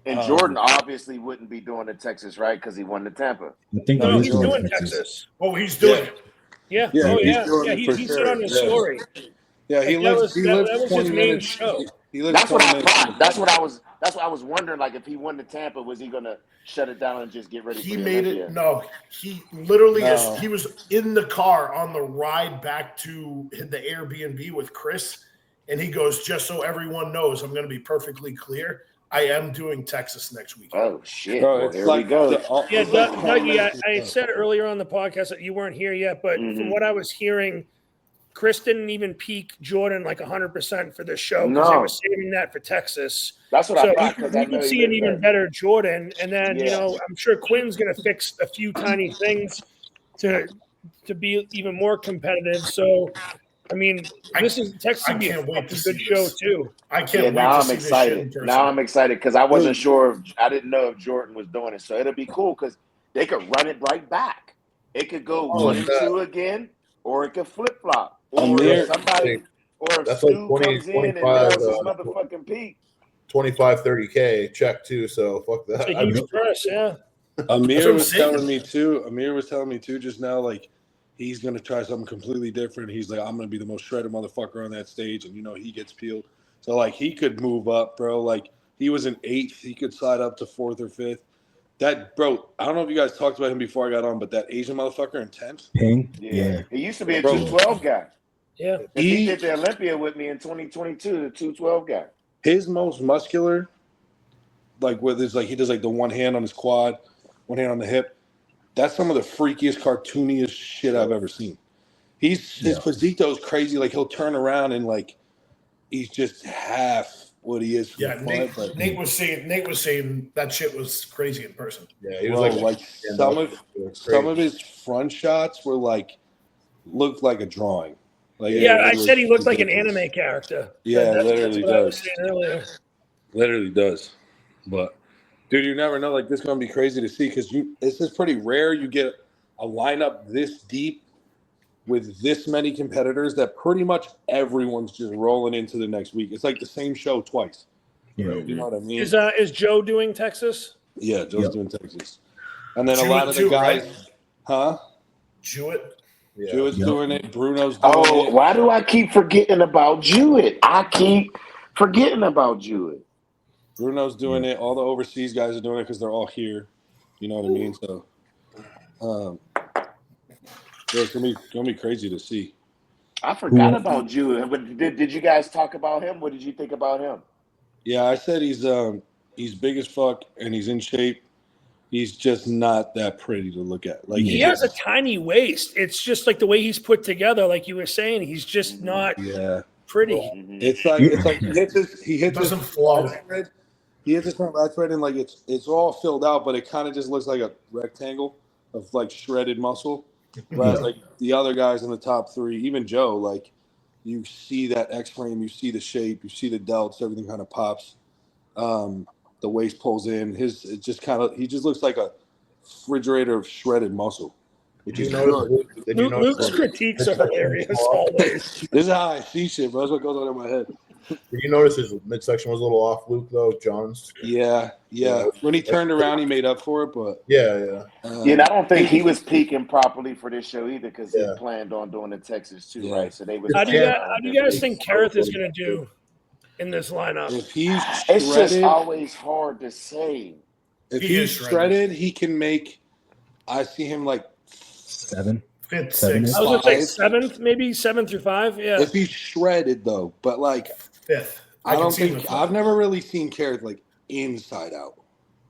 [SPEAKER 7] And Jordan obviously wouldn't be doing the Texas, right? Because he won the Tampa.
[SPEAKER 3] I think
[SPEAKER 4] he's doing Texas.
[SPEAKER 5] Oh, he's doing it.
[SPEAKER 4] Yeah. He said on his story.
[SPEAKER 6] Yeah, he lives. That was his main
[SPEAKER 4] show.
[SPEAKER 7] That's what I thought. That's what I was wondering. If he won the Tampa, was he gonna shut it down and just get ready?
[SPEAKER 5] He made it. No, he literally he was in the car on the ride back to the Airbnb with Chris. And he goes, just so everyone knows, I'm going to be perfectly clear. I am doing Texas next week.
[SPEAKER 7] Oh, shit. Well, here we go.
[SPEAKER 4] Dougie, I said earlier on the podcast that you weren't here yet, but from what I was hearing, Chris didn't even peak Jordan like 100% for this show because they were saving that for Texas.
[SPEAKER 7] That's what I thought.
[SPEAKER 4] We could see an even better Jordan, and then I'm sure Quinn's going to fix a few tiny things to be even more competitive. So, I mean, Texas will be a good show too.
[SPEAKER 5] I can't wait
[SPEAKER 7] now
[SPEAKER 5] to
[SPEAKER 7] I'm
[SPEAKER 5] see
[SPEAKER 7] excited.
[SPEAKER 5] This shit in person.
[SPEAKER 7] Now I'm excited because I wasn't sure. I didn't know if Jordan was doing it, so it'll be cool because they could run it right back. It could go 1 and 2 again, or it could flip flop, or somebody, or if Stu comes in and does his motherfucking peak.
[SPEAKER 2] 25-30K check too. So fuck that.
[SPEAKER 4] It's a huge press, yeah.
[SPEAKER 6] Amir was telling me too just now, like he's gonna try something completely different. He's like, I'm gonna be the most shredded motherfucker on that stage, and he gets peeled. So like he could move up, bro. Like he was an 8th, he could slide up to 4th or 5th. That bro, I don't know if you guys talked about him before I got on, but that Asian motherfucker in 10th.
[SPEAKER 3] Ping?
[SPEAKER 7] Yeah. He used to be a 212 guy.
[SPEAKER 4] Yeah.
[SPEAKER 7] He did the Olympia with me in 2022, the 212 guy.
[SPEAKER 6] His most muscular, like with his he does like the one hand on his quad, one hand on the hip. That's some of the freakiest, cartooniest shit I've ever seen. His physique though is crazy. Like he'll turn around and like he's just half what he is.
[SPEAKER 5] Yeah, Nate was saying that shit was crazy in person.
[SPEAKER 2] Yeah, he was like
[SPEAKER 6] some of his front shots were like looked like a drawing. Like
[SPEAKER 4] I said he looked like an anime character.
[SPEAKER 6] Yeah, literally does. Literally does. But dude, you never know. Like this is gonna be crazy to see because this is pretty rare. You get a lineup this deep with this many competitors that pretty much everyone's just rolling into the next week. It's like the same show twice.
[SPEAKER 3] Yeah.
[SPEAKER 6] You know what I mean?
[SPEAKER 4] Is Joe doing Texas?
[SPEAKER 6] Yeah, Joe's doing Texas. And then a lot of the guys,
[SPEAKER 5] right?
[SPEAKER 6] Huh?
[SPEAKER 5] Jewett.
[SPEAKER 2] Yeah.
[SPEAKER 6] Jewett's doing it. Bruno's doing it.
[SPEAKER 7] Why do I keep forgetting about Jewett? I keep forgetting about Jewett.
[SPEAKER 6] Bruno's doing it. All the overseas guys are doing it because they're all here. You know what I mean? So, it's gonna be crazy to see.
[SPEAKER 7] I forgot about Jewett. But did you guys talk about him? What did you think about him?
[SPEAKER 6] Yeah, I said he's big as fuck and he's in shape. He's just not that pretty to look at. Like
[SPEAKER 4] he has a tiny waist. It's just like the way he's put together. Like you were saying, he's just not pretty.
[SPEAKER 6] It's like he hits
[SPEAKER 5] doesn't flow.
[SPEAKER 6] He hits his front lat thread and like it's all filled out, but it kind of just looks like a rectangle of like shredded muscle. Whereas like the other guys in the top 3, even Joe, like you see that X frame, you see the shape, you see the delts, everything kind of pops. The waist pulls in. He just looks like a refrigerator of shredded muscle.
[SPEAKER 4] Luke's critiques are hilarious always.
[SPEAKER 6] This is how I see shit, bro. That's what goes on in my head.
[SPEAKER 2] Did you notice his midsection was a little off, Luke, though? John's?
[SPEAKER 6] Yeah. When he turned around, he made up for it, but...
[SPEAKER 7] And I don't think he was peaking properly for this show either because he planned on doing the Texas too, right? So they was.
[SPEAKER 4] How do you guys think Kareth is going to do in this lineup?
[SPEAKER 6] If he's shredded,
[SPEAKER 7] it's just always hard to say.
[SPEAKER 6] If he's shredded, he can make... I see him like...
[SPEAKER 3] 7.
[SPEAKER 5] 5th, 6th.
[SPEAKER 4] I was going to say 7th, maybe 7 through 5. Yeah.
[SPEAKER 6] If he's shredded, though, but like...
[SPEAKER 5] 5th.
[SPEAKER 6] I've never really seen Kareth like inside out.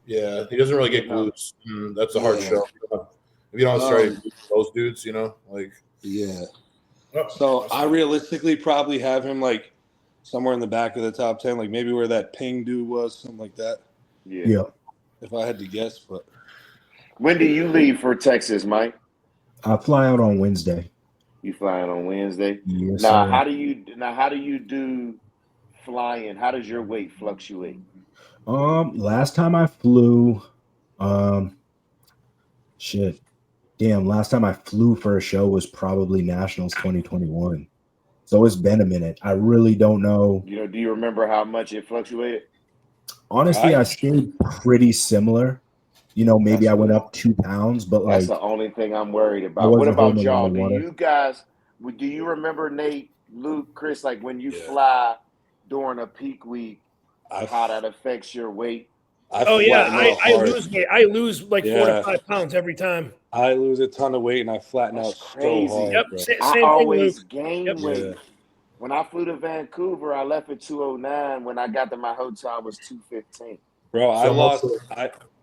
[SPEAKER 2] Yeah, he doesn't really get glutes. That's a hard show. If you don't start those dudes, like.
[SPEAKER 6] Yeah. So I realistically probably have him like somewhere in the back of the top 10, like maybe where that Ping dude was, something like that.
[SPEAKER 7] Yeah.
[SPEAKER 6] If I had to guess, but.
[SPEAKER 7] When do you leave for Texas, Mike?
[SPEAKER 3] I fly out on Wednesday.
[SPEAKER 7] You flying on Wednesday?
[SPEAKER 3] Yes,
[SPEAKER 7] now,
[SPEAKER 3] sir.
[SPEAKER 7] how do you do flying? How does your weight fluctuate?
[SPEAKER 3] Last time I flew, last time I flew for a show was probably Nationals 2021. So it's been a minute. I really don't know.
[SPEAKER 7] Do you remember how much it fluctuated?
[SPEAKER 3] Honestly, I stayed pretty similar. Maybe I went up 2 pounds, but
[SPEAKER 7] that's the only thing I'm worried about. What about y'all? Do you remember, Nate, Luke, Chris, like when you fly during a peak week, how that affects your weight?
[SPEAKER 4] I lose weight. I lose like 4 to 5 pounds every time.
[SPEAKER 6] I lose a ton of weight and I flatten out so hard.
[SPEAKER 4] Yep.
[SPEAKER 7] I always gain weight. Yeah. When I flew to Vancouver, I left at 209. When I got to my hotel, I was 215.
[SPEAKER 6] Bro,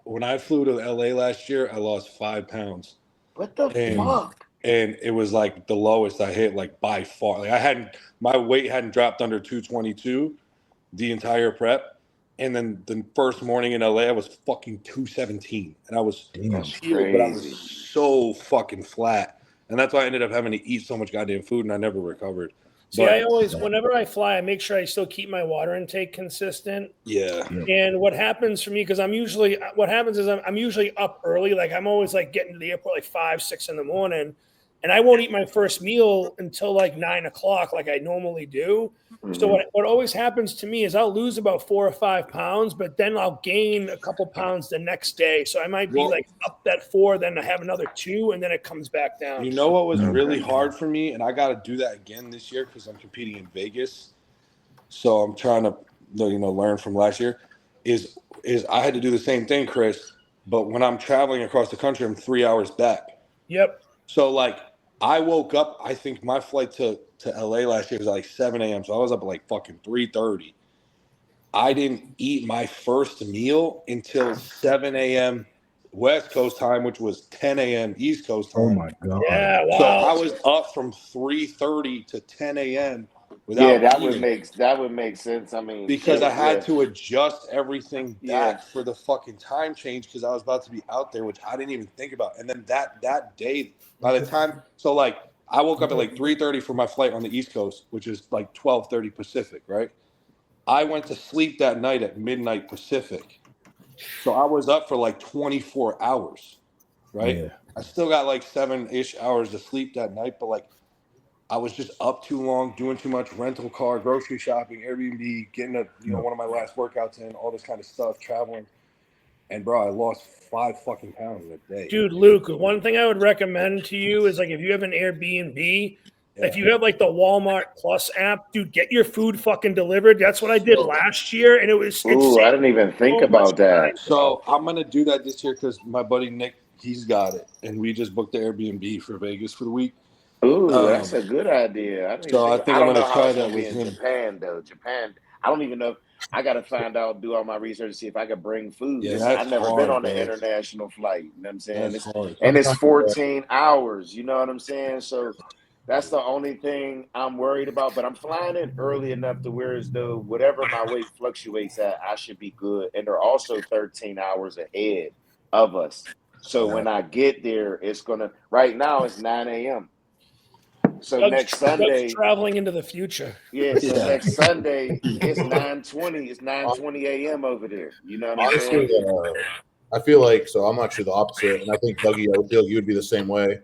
[SPEAKER 6] when I flew to LA last year, I lost 5 pounds.
[SPEAKER 7] What the fuck?
[SPEAKER 6] and it was like the lowest I hit, like by far. Like my weight hadn't dropped under 222 the entire prep. And then the first morning in LA, I was fucking 217. And I was healed, but I was so fucking flat. And that's why I ended up having to eat so much goddamn food, and I never recovered.
[SPEAKER 4] See, I always, whenever I fly, I make sure I still keep my water intake consistent.
[SPEAKER 6] Yeah.
[SPEAKER 4] And what happens for me, because I'm usually up early. Like I'm always like getting to the airport like 5, 6 in the morning. And I won't eat my first meal until like 9 o'clock, like I normally do. Mm-hmm. So what always happens to me is I'll lose about 4 or 5 pounds, but then I'll gain a couple pounds the next day. So I might be like up that 4, then I have another 2, and then it comes back down.
[SPEAKER 6] You know what was really hard for me, and I got to do that again this year because I'm competing in Vegas. So I'm trying to, learn from last year. Is I had to do the same thing, Chris. But when I'm traveling across the country, I'm 3 hours back.
[SPEAKER 4] Yep.
[SPEAKER 6] So like. I woke up, I think my flight to LA last year was like 7 a.m. So I was up at like fucking 3:30. I didn't eat my first meal until 7 a.m. West Coast time, which was 10 a.m. East Coast time.
[SPEAKER 3] Oh my God.
[SPEAKER 4] Yeah, wow.
[SPEAKER 6] So I was up from 3:30 to 10 a.m.
[SPEAKER 7] that would make sense. I mean,
[SPEAKER 6] because I had to adjust everything back for the fucking time change because I was about to be out there, which I didn't even think about. And then that day, by the time, so like I woke up at like 3:30 for my flight on the East Coast, which is like 12:30 Pacific, right? I went to sleep that night at midnight Pacific. So I was up for like 24 hours, right? Yeah. I still got like 7-ish hours to sleep that night, but like I was just up too long, doing too much rental car, grocery shopping, Airbnb, getting one of my last workouts in, all this kind of stuff, traveling. And bro, I lost 5 fucking pounds in a day.
[SPEAKER 4] Dude, Luke, one thing I would recommend to you is like if you have an Airbnb, if you have like the Walmart Plus app, dude, get your food fucking delivered. That's what I did last year, and it was.
[SPEAKER 7] Ooh, I didn't even think about that.
[SPEAKER 6] So I'm gonna do that this year because my buddy Nick, he's got it, and we just booked the Airbnb for Vegas for the week.
[SPEAKER 7] Ooh, that's a good idea.
[SPEAKER 6] I think I'm gonna try that with him.
[SPEAKER 7] Japan, though. Japan, I don't even know. I got to find out, do all my research to see if I could bring food.
[SPEAKER 6] Yeah,
[SPEAKER 7] I've never been on an international flight. You know what I'm saying? It's 14 hours. You know what I'm saying? So that's the only thing I'm worried about. But I'm flying in early enough to where as though whatever my weight fluctuates at, I should be good. And they're also 13 hours ahead of us. So when I get there, it's going to – right now it's 9 a.m. So next Sunday,
[SPEAKER 4] traveling into the future.
[SPEAKER 7] Yeah. So next Sunday, it's 9:20. It's 9:20 a.m. over there. You know what I'm saying?
[SPEAKER 2] I feel like I'm actually the opposite, and I think Dougie, I would feel like you would be the same way,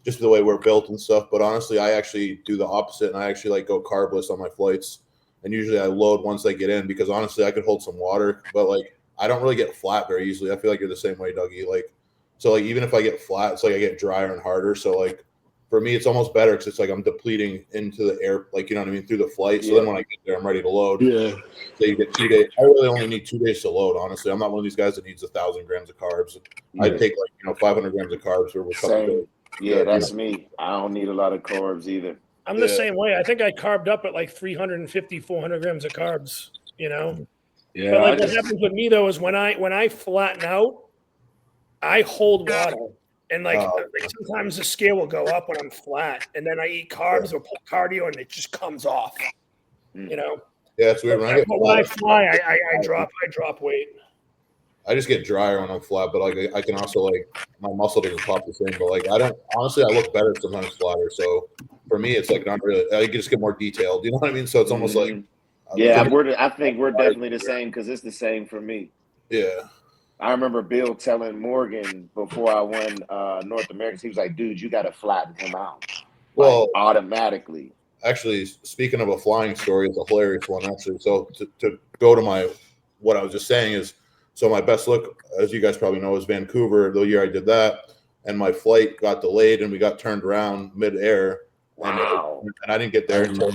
[SPEAKER 2] just the way we're built and stuff. But honestly, I actually do the opposite, and I actually like go carbless on my flights, and usually I load once I get in because honestly, I could hold some water, but like I don't really get flat very easily. I feel like you're the same way, Dougie. Like so, like even if I get flat, it's like I get drier and harder. So like. For me, it's almost better because it's like I'm depleting into the air, like, you know what I mean, through the flight. So then when I get there, I'm ready to load.
[SPEAKER 6] Yeah.
[SPEAKER 2] So you get 2 days. I really only need 2 days to load, honestly. I'm not one of these guys that needs 1,000 grams of carbs. I take 500 grams of carbs for a couple days.
[SPEAKER 7] Yeah, that's me. I don't need a lot of carbs either.
[SPEAKER 4] I'm the same way. I think I carved up at like 350, 400 grams of carbs, Yeah. But like what happens with me though is when I flatten out, I hold water. And like sometimes the scale will go up when I'm flat, and then I eat carbs or pull cardio, and it just comes off.
[SPEAKER 2] Yeah, it's weird.
[SPEAKER 4] When I fly, I drop weight.
[SPEAKER 2] I just get drier when I'm flat, but like I can also like my muscle doesn't pop the same. But like I don't honestly, I look better sometimes flatter. So for me, it's like not really. I just get more detailed. You know what I mean? So it's almost like
[SPEAKER 7] I think we're definitely the same because it's the same for me.
[SPEAKER 2] Yeah.
[SPEAKER 7] I remember Bill telling Morgan before I won North America, he was like, dude, you got to flatten him out. Well, automatically.
[SPEAKER 2] Actually, speaking of a flying story, it's a hilarious one, actually. So to go to what I was just saying is, so my best look, as you guys probably know, is Vancouver, the year I did that. And my flight got delayed and we got turned around mid-air.
[SPEAKER 7] Wow.
[SPEAKER 2] And I didn't get there until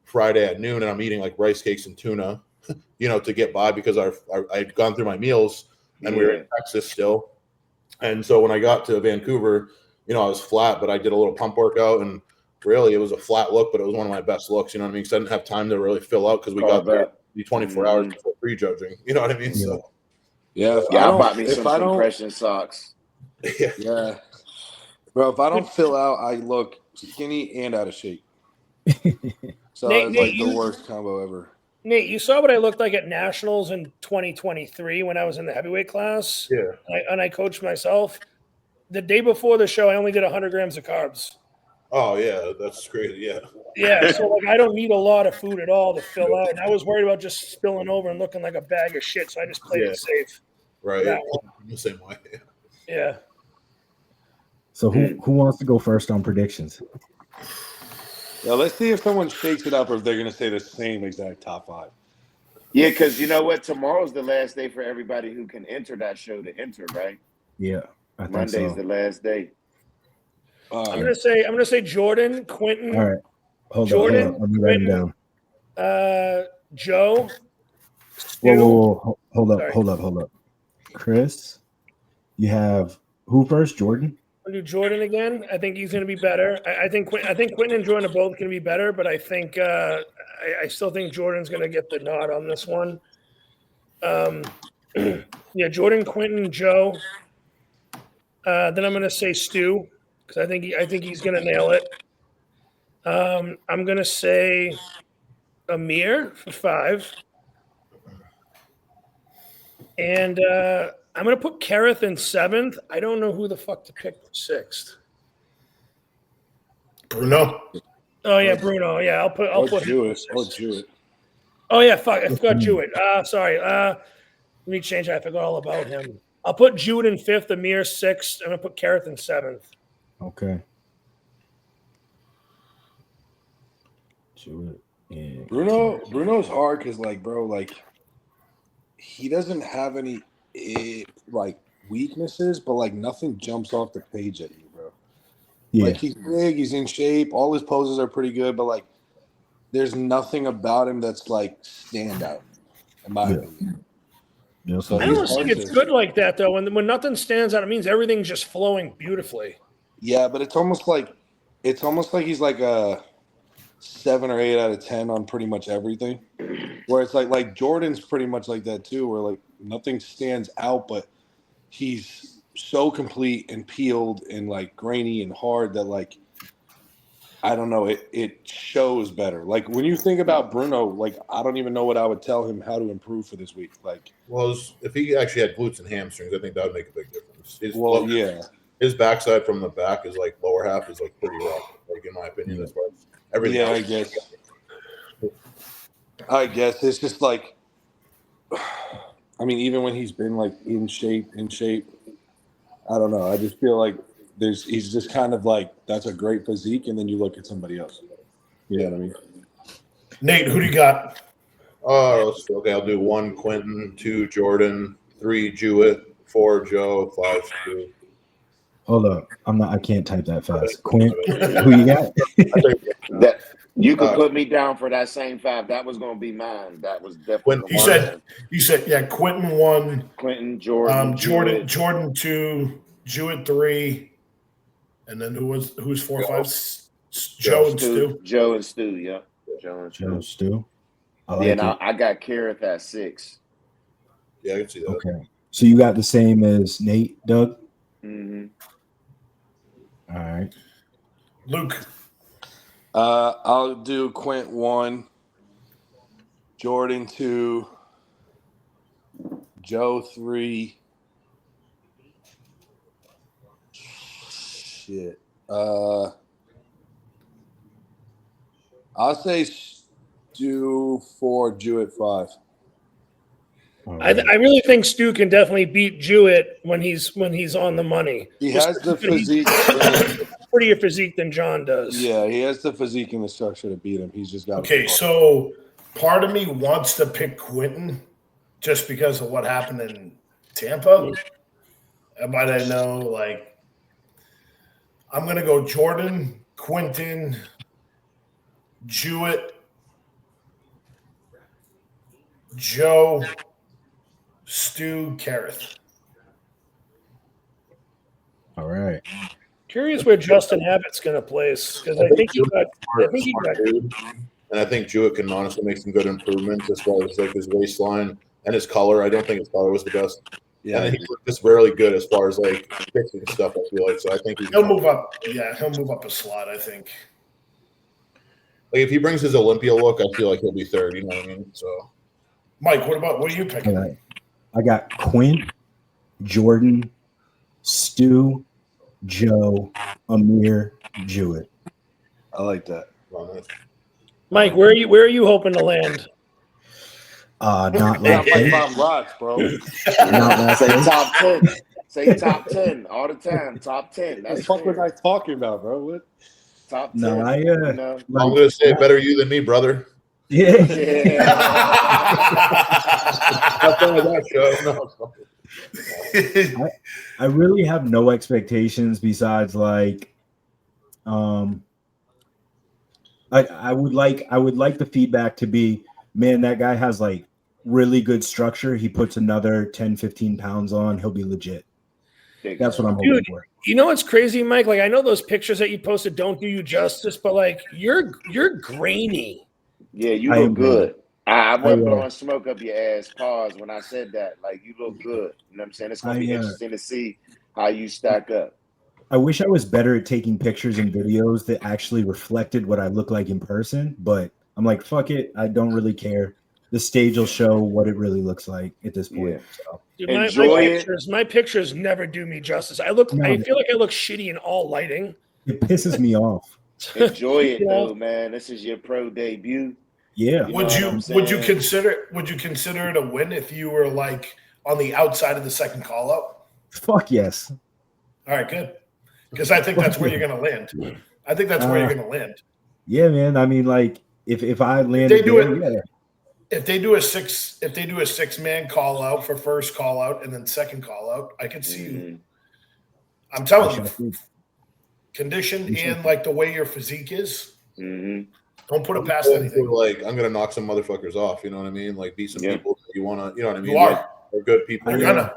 [SPEAKER 2] Friday at noon, and I'm eating like rice cakes and tuna. To get by because I'd gone through my meals and we were in Texas still. And so when I got to Vancouver, I was flat, but I did a little pump workout and really it was a flat look, but it was one of my best looks. You know what I mean? Because I didn't have time to really fill out because we got there 24 hours before prejudging. You know what I mean? So
[SPEAKER 7] I bought me some compression socks.
[SPEAKER 2] Yeah.
[SPEAKER 6] Bro, if I don't fill out, I look skinny and out of shape. So
[SPEAKER 4] Nate,
[SPEAKER 6] it's like the worst combo ever.
[SPEAKER 4] Nate, you saw what I looked like at Nationals in 2023 when I was in the heavyweight class?
[SPEAKER 2] Yeah.
[SPEAKER 4] And I coached myself. The day before the show, I only did 100 grams of carbs.
[SPEAKER 2] Oh, yeah. That's crazy. Yeah.
[SPEAKER 4] Yeah, so like I don't need a lot of food at all to fill out. And I was worried about just spilling over and looking like a bag of shit, so I just played it safe.
[SPEAKER 2] Right.
[SPEAKER 4] That
[SPEAKER 2] The same way.
[SPEAKER 4] Yeah.
[SPEAKER 3] So who wants to go first on predictions?
[SPEAKER 6] Now let's see if someone shakes it up or if they're gonna say the same exact top 5.
[SPEAKER 7] Yeah, because you know what? Tomorrow's the last day for everybody who can enter that show to enter, right?
[SPEAKER 3] Yeah, I think
[SPEAKER 7] Monday's
[SPEAKER 3] so.
[SPEAKER 7] the last day.
[SPEAKER 4] I'm gonna say Jordan, Quentin.
[SPEAKER 3] All right. Hold
[SPEAKER 4] Jordan,
[SPEAKER 3] on. Let me write him down.
[SPEAKER 4] Joe.
[SPEAKER 3] Whoa. Hold up. Chris, you have who first? Jordan?
[SPEAKER 4] I'll do Jordan again. I think he's going to be better. I think Quentin and Jordan are both going to be better, but I think I still think Jordan's going to get the nod on this one. Yeah, Jordan, Quentin, Joe. Then I'm going to say Stu because I think he's going to nail it. I'm going to say Amir for 5, and I'm going to put Kareth in 7th. I don't know who the fuck to pick for 6th.
[SPEAKER 5] Bruno.
[SPEAKER 4] Oh yeah, Bruno. Yeah, I'll put
[SPEAKER 6] Jewett. Or Jewett.
[SPEAKER 4] Oh yeah, fuck. I forgot Jewett. Sorry. Let me change that. I forgot all about him. I'll put Jewett in 5th, Amir 6th. I'm gonna put Kareth in 7th.
[SPEAKER 3] Okay. Jewett. Yeah.
[SPEAKER 6] Bruno's hard because like, bro, like he doesn't have any like weaknesses, but like nothing jumps off the page at you, bro.
[SPEAKER 3] Yeah.
[SPEAKER 6] Like he's big, he's in shape, all his poses are pretty good, but like there's nothing about him that's like standout, in my opinion.
[SPEAKER 3] Yeah,
[SPEAKER 6] So
[SPEAKER 4] I don't think it's good like that though. When nothing stands out, it means everything's just flowing beautifully.
[SPEAKER 6] Yeah, but it's almost like he's like a 7 or 8 out of 10 on pretty much everything. Where it's like Jordan's pretty much like that too, where like nothing stands out, but he's so complete and peeled and like grainy and hard that like I don't know, it shows better. Like when you think about Bruno, like I don't even know what I would tell him how to improve for this week. Like,
[SPEAKER 2] well, if he actually had glutes and hamstrings, I think that would make a big difference. His backside from the back is like lower half is like pretty rough, like in my opinion, as far as everything.
[SPEAKER 6] Yeah,
[SPEAKER 2] else.
[SPEAKER 6] I guess it's just like, I mean, even when he's been like in shape, I don't know. I just feel like he's just kind of like, that's a great physique. And then you look at somebody else. You know what I mean?
[SPEAKER 5] Nate, who do you got?
[SPEAKER 2] Okay, I'll do 1 Quentin, 2 Jordan, 3 Jewett, 4 Joe, 5 Stu.
[SPEAKER 3] Hold up. I can't type that fast. Quint, who you got?
[SPEAKER 7] That you could put me down for that same 5. That was going to be mine. That was definitely
[SPEAKER 5] You said yeah, Quentin 1,
[SPEAKER 7] Quentin, Jordan,
[SPEAKER 5] Jordan 2, Jewett 3, and then who's 4, 5? Joe and Stu.
[SPEAKER 7] Joe and Stu, yeah. Joe and
[SPEAKER 3] Stu.
[SPEAKER 7] I got Kareth at 6.
[SPEAKER 2] Yeah, I can see that.
[SPEAKER 3] Okay. So you got the same as Nate, Doug?
[SPEAKER 7] Mm-hmm.
[SPEAKER 3] All right.
[SPEAKER 5] Luke.
[SPEAKER 6] I'll do Quint 1, Jordan 2, Joe 3. Shit. I'll say Stu 4, Jewett 5.
[SPEAKER 4] Right. I really think Stu can definitely beat Jewett when he's on the money.
[SPEAKER 6] He has the physique.
[SPEAKER 4] Prettier physique than John does.
[SPEAKER 6] Yeah, he has the physique and the structure to beat him. He's just got.
[SPEAKER 5] Okay, so part of me wants to pick Quentin just because of what happened in Tampa. But I know, like, I'm going to go Jordan, Quentin, Jewett, Joe, Stu, Kareth.
[SPEAKER 3] All right.
[SPEAKER 4] Curious where Justin Abbott's going to place because I think he got.
[SPEAKER 2] And I think Jewett can honestly make some good improvements as far as like his waistline and his color. I don't think his color was the best Yeah, and then he's just really good as far as like fixing stuff. I feel like so. I think
[SPEAKER 5] he'll move up. Yeah, he'll move up a slot. I think.
[SPEAKER 2] Like if he brings his Olympia look, I feel like he'll be third. You know what I mean? So,
[SPEAKER 5] Mike, what are you picking?
[SPEAKER 3] I got Quint, Jordan, Stu, Joe, Amir, Jewett.
[SPEAKER 6] I like that.
[SPEAKER 4] Mike, where are you hoping to land?
[SPEAKER 3] Not
[SPEAKER 7] like
[SPEAKER 6] Five rocks, bro.
[SPEAKER 7] Say top 10. Say top 10 all the time. Top 10. That's
[SPEAKER 6] what the fuck was I talking about, bro? What?
[SPEAKER 7] Top 10.
[SPEAKER 3] No,
[SPEAKER 7] you know?
[SPEAKER 2] I'm gonna say better you than me, brother.
[SPEAKER 3] Yeah. I really have no expectations besides like I would like the feedback to be, man, that guy has like really good structure. He puts another 10, 15 pounds on, he'll be legit. That's what I'm hoping for.
[SPEAKER 4] You know what's crazy, Mike? Like I know those pictures that you posted don't do you justice, but like you're grainy.
[SPEAKER 7] Yeah, you look good. I wasn't blowing smoke up your ass. Pause when I said that. Like you look good. You know what I'm saying? It's gonna be interesting to see how you stack up.
[SPEAKER 3] I wish I was better at taking pictures and videos that actually reflected what I look like in person, but I'm like, fuck it. I don't really care. The stage will show what it really looks like at this point.
[SPEAKER 7] Yeah.
[SPEAKER 3] So.
[SPEAKER 4] Dude, my pictures never do me justice. I feel like I look shitty in all lighting.
[SPEAKER 3] It pisses me off.
[SPEAKER 7] Enjoy it though, man. This is your pro debut.
[SPEAKER 3] Yeah.
[SPEAKER 5] Would you consider it a win if you were like on the outside of the second call up?
[SPEAKER 3] Fuck yes.
[SPEAKER 5] All right, good. Because I think that's where you're gonna land. I think that's where you're gonna land.
[SPEAKER 3] Yeah, man. I mean, like if I land,
[SPEAKER 5] if they do a 6-man call out for first call out and then second call out, I could see you. I'm telling you, conditioned and like the way your physique is. Don't put it past anything.
[SPEAKER 2] Like I'm gonna knock some motherfuckers off. You know what I mean? Like beat some people that you wanna. You know what I mean?
[SPEAKER 5] You are.
[SPEAKER 2] They're good people.
[SPEAKER 5] They're gonna.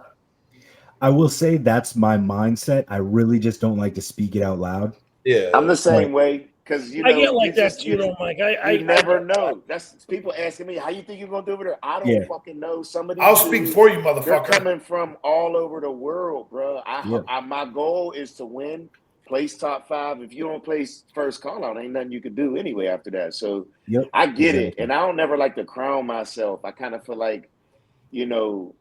[SPEAKER 3] I will say that's my mindset. I really just don't like to speak it out loud.
[SPEAKER 2] Yeah,
[SPEAKER 7] I'm the same way because
[SPEAKER 4] I get like that too, though, Mike. I
[SPEAKER 7] never know. That's people asking me, "How you think you're gonna do over there?" I don't fucking know.
[SPEAKER 5] I'll speak for you, motherfucker.
[SPEAKER 7] They're coming from all over the world, bro. My goal is to win, place top 5. If you don't place first call out, ain't nothing you could do anyway after that. So I get it, and I don't never like to crown myself. I kind of feel like, you know.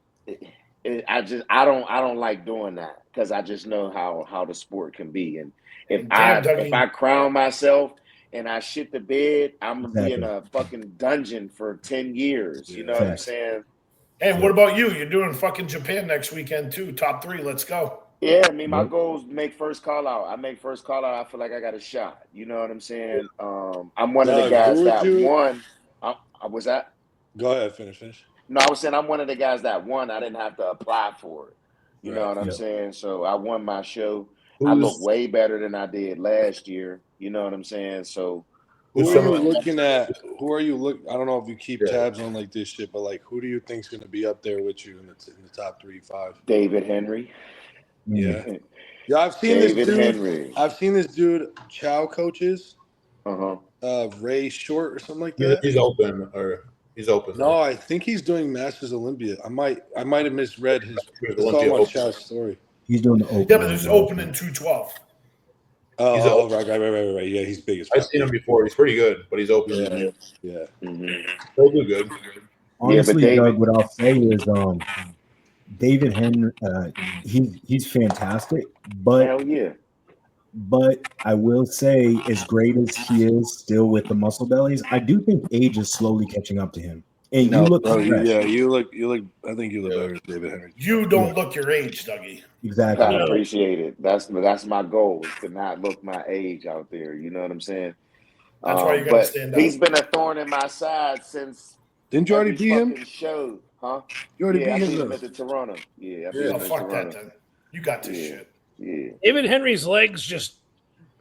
[SPEAKER 7] I don't like doing that because I just know how the sport can be, and if I crown myself and I shit the bed, I'm gonna be in a fucking dungeon for 10 years. You know what I'm saying?
[SPEAKER 5] Hey, what about you? You're doing fucking Japan next weekend too. Top 3, let's go.
[SPEAKER 7] Yeah, I mean my goal is make first call out. I make first call out. I feel like I got a shot. You know what I'm saying? I'm one of the guys that won. Was that?
[SPEAKER 6] Go ahead, finish.
[SPEAKER 7] No, I was saying I'm one of the guys that won. I didn't have to apply for it. You know what I'm saying? So I won my show. I look way better than I did last year. You know what I'm saying? So
[SPEAKER 6] who are you looking at? I don't know if you keep tabs on like this shit, but like who do you think's going to be up there with you in the top 3, 5?
[SPEAKER 7] David Henry.
[SPEAKER 6] Yeah. Yeah, I've seen David Henry. I've seen this dude Chow coaches. Ray Short or something like that.
[SPEAKER 2] He's open or He's open.
[SPEAKER 6] No, I think he's doing Masters Olympia. I might have misread his story.
[SPEAKER 3] He's doing the open.
[SPEAKER 5] Yeah, but there's open in 212.
[SPEAKER 6] Oh, right. Yeah, he's big as fuck.
[SPEAKER 2] I've seen him before. He's pretty good, but he's open.
[SPEAKER 6] Yeah.
[SPEAKER 2] He'll do good.
[SPEAKER 3] Honestly, Doug, what I'll say is David Henry, he's fantastic, but
[SPEAKER 7] hell yeah.
[SPEAKER 3] But I will say, as great as he is still with the muscle bellies, I do think age is slowly catching up to him. And you look
[SPEAKER 6] you look. I think you look better than David Henry.
[SPEAKER 5] You don't look your age, Dougie.
[SPEAKER 3] Exactly.
[SPEAKER 7] I appreciate it. That's my goal, is to not look my age out there. You know what I'm saying?
[SPEAKER 5] That's why you got to stand up.
[SPEAKER 7] He's been a thorn in my side since.
[SPEAKER 6] Didn't you already beat him?
[SPEAKER 7] Show, huh?
[SPEAKER 6] You already beat
[SPEAKER 7] him at the Toronto. Yeah.
[SPEAKER 5] Fuck that then. You got this shit.
[SPEAKER 7] Yeah.
[SPEAKER 4] David Henry's legs just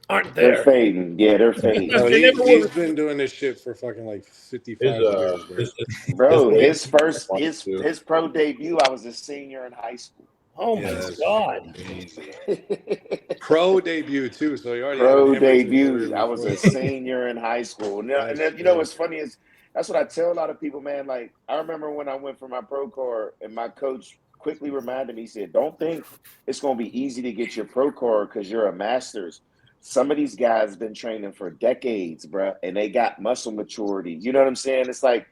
[SPEAKER 4] aren't there.
[SPEAKER 7] They're fading. Yeah, they're fading.
[SPEAKER 6] He's been doing this shit for fucking like 55 years,
[SPEAKER 7] bro. His pro debut, I was a senior in high school.
[SPEAKER 4] Oh my God.
[SPEAKER 6] Pro debut too. So you already
[SPEAKER 7] pro debut. I was a senior in high school. And you know what's funny is that's what I tell a lot of people, man. Like I remember when I went for my pro card and my coach quickly reminded me, he said, don't think it's going to be easy to get your pro card because you're a master's. Some of these guys have been training for decades, bro, and they got muscle maturity. You know what I'm saying? It's like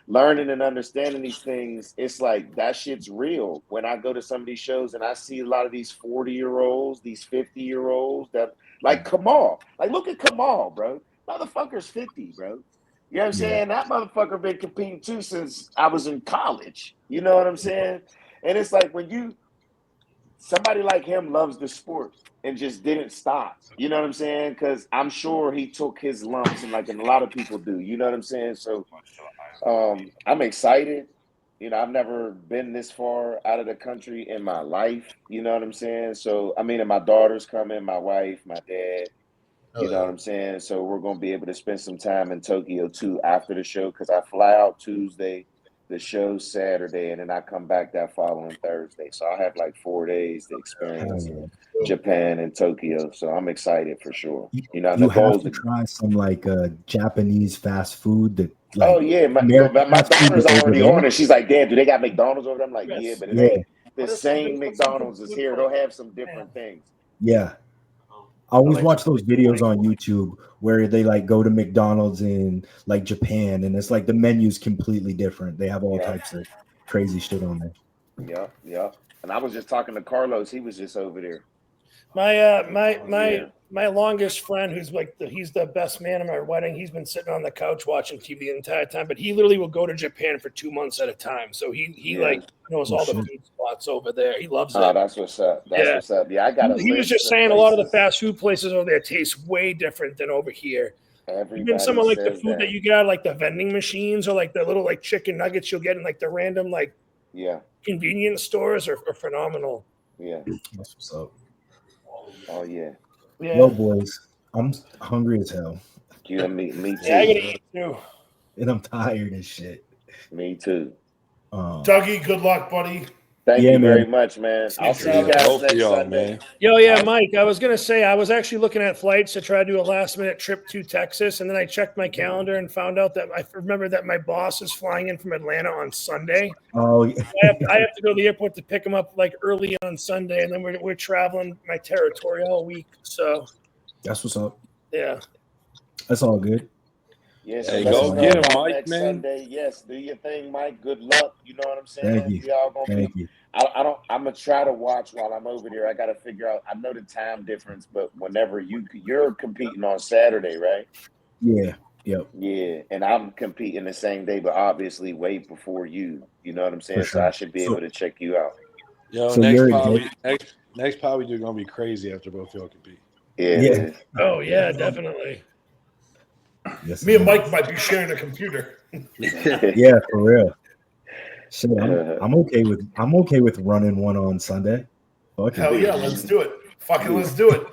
[SPEAKER 7] learning and understanding these things. It's like that shit's real. When I go to some of these shows and I see a lot of these 40-year-olds, these 50-year-olds that like Kamal. Like, look at Kamal, bro. Motherfucker's 50, bro. You know what I'm saying? That motherfucker been competing too since I was in college. You know what I'm saying? And it's like when somebody like him loves the sport and just didn't stop. You know what I'm saying? Because I'm sure he took his lumps and a lot of people do. You know what I'm saying? So I'm excited. You know, I've never been this far out of the country in my life. You know what I'm saying? So, I mean, and my daughter's coming, my wife, my dad. You know what I'm saying? So we're going to be able to spend some time in Tokyo, too, after the show because I fly out Tuesday. The show's Saturday, and then I come back that following Thursday. So I'll have 4 days to experience Japan and Tokyo. So I'm excited for sure. You know,
[SPEAKER 3] you have to try some Japanese fast food that.
[SPEAKER 7] Oh yeah, my daughter's already on it. She's like, "Dad, do they got McDonald's over there?" I'm like, "Yeah, but it ain't the same McDonald's is here. They'll have some different things."
[SPEAKER 3] Yeah, I always watch those videos on YouTube where they go to McDonald's in Japan, and it's the menu's completely different. They have all types of crazy shit on there.
[SPEAKER 7] Yeah. And I was just talking to Carlos. He was just over there.
[SPEAKER 4] My longest friend, who's he's the best man at my wedding. He's been sitting on the couch watching TV the entire time, but he literally will go to Japan for 2 months at a time. So he knows all the food spots over there. He loves it.
[SPEAKER 7] Oh, that's what's up. What's up. Yeah, I got.
[SPEAKER 4] He was just saying a lot of the fast food places over there taste way different than over here. Even some of the food that you got, the vending machines or the little chicken nuggets you'll get in the random convenience stores are phenomenal.
[SPEAKER 7] Yeah,
[SPEAKER 3] that's what's up.
[SPEAKER 7] Oh yeah.
[SPEAKER 3] Well, boys, I'm hungry as hell.
[SPEAKER 7] You and me too.
[SPEAKER 4] Yeah, I gotta eat too.
[SPEAKER 3] And I'm tired as shit.
[SPEAKER 7] Me too.
[SPEAKER 5] Dougie, good luck, buddy.
[SPEAKER 7] Thank you very much, man. I'll see you guys next Sunday.
[SPEAKER 6] Man.
[SPEAKER 4] Yeah, Mike, I was going to say, I was actually looking at flights to try to do a last-minute trip to Texas, and then I checked my calendar and found out that I remember that my boss is flying in from Atlanta on Sunday.
[SPEAKER 3] Oh, yeah.
[SPEAKER 4] I have to go to the airport to pick him up early on Sunday, and then we're traveling my territory all week. So
[SPEAKER 3] that's what's up.
[SPEAKER 4] Yeah.
[SPEAKER 3] That's all good.
[SPEAKER 7] Yes,
[SPEAKER 6] hey, go get him, Mike, man.
[SPEAKER 7] Sunday. Yes, do your thing, Mike. Good luck. You know what I'm saying?
[SPEAKER 3] Thank you. Thank you.
[SPEAKER 7] I'm gonna try to watch while I'm over there. I gotta figure out. I know the time difference, but whenever you're competing on Saturday, right?
[SPEAKER 3] Yeah. Yep.
[SPEAKER 7] Yeah, and I'm competing the same day, but obviously way before you. You know what I'm saying?
[SPEAKER 3] For sure.
[SPEAKER 7] So I should be able to check you out.
[SPEAKER 6] Yo,
[SPEAKER 3] So
[SPEAKER 6] next pod we do gonna be crazy after both y'all compete.
[SPEAKER 7] Yeah.
[SPEAKER 4] Oh yeah, definitely.
[SPEAKER 3] Yes,
[SPEAKER 5] Me and Mike might be sharing a computer.
[SPEAKER 3] Yeah, for real. Shit, I'm okay with running one on Sunday. Fuck
[SPEAKER 5] Hell yeah, let's do it. Fucking let's do it.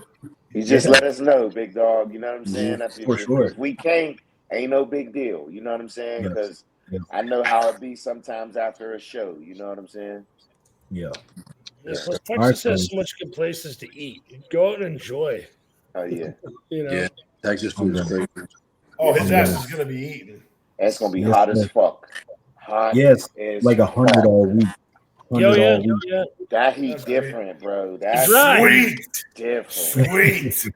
[SPEAKER 7] You just let us know, big dog. You know what I'm saying?
[SPEAKER 3] For sure.
[SPEAKER 7] If we can't, ain't no big deal. You know what I'm saying? Because I know how it be sometimes after a show. You know what I'm saying?
[SPEAKER 3] Yeah.
[SPEAKER 4] Texas has so much good places to eat. Go out and enjoy.
[SPEAKER 7] Oh yeah.
[SPEAKER 4] You know?
[SPEAKER 6] Yeah, Texas food is great.
[SPEAKER 5] Oh, his ass is gonna be eating.
[SPEAKER 7] That's gonna be hot as fuck. Hot.
[SPEAKER 3] Yes,
[SPEAKER 7] as
[SPEAKER 3] 100 all week.
[SPEAKER 4] Yeah.
[SPEAKER 7] That heat different, bro. That's
[SPEAKER 5] sweet.
[SPEAKER 7] Different.
[SPEAKER 5] Sweet.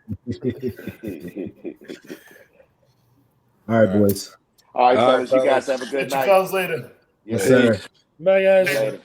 [SPEAKER 3] All right, boys.
[SPEAKER 7] All right, fellas. You guys have a good night.
[SPEAKER 5] Catch you fellas later.
[SPEAKER 3] Yes, sir.
[SPEAKER 4] Bye, guys.
[SPEAKER 7] Later.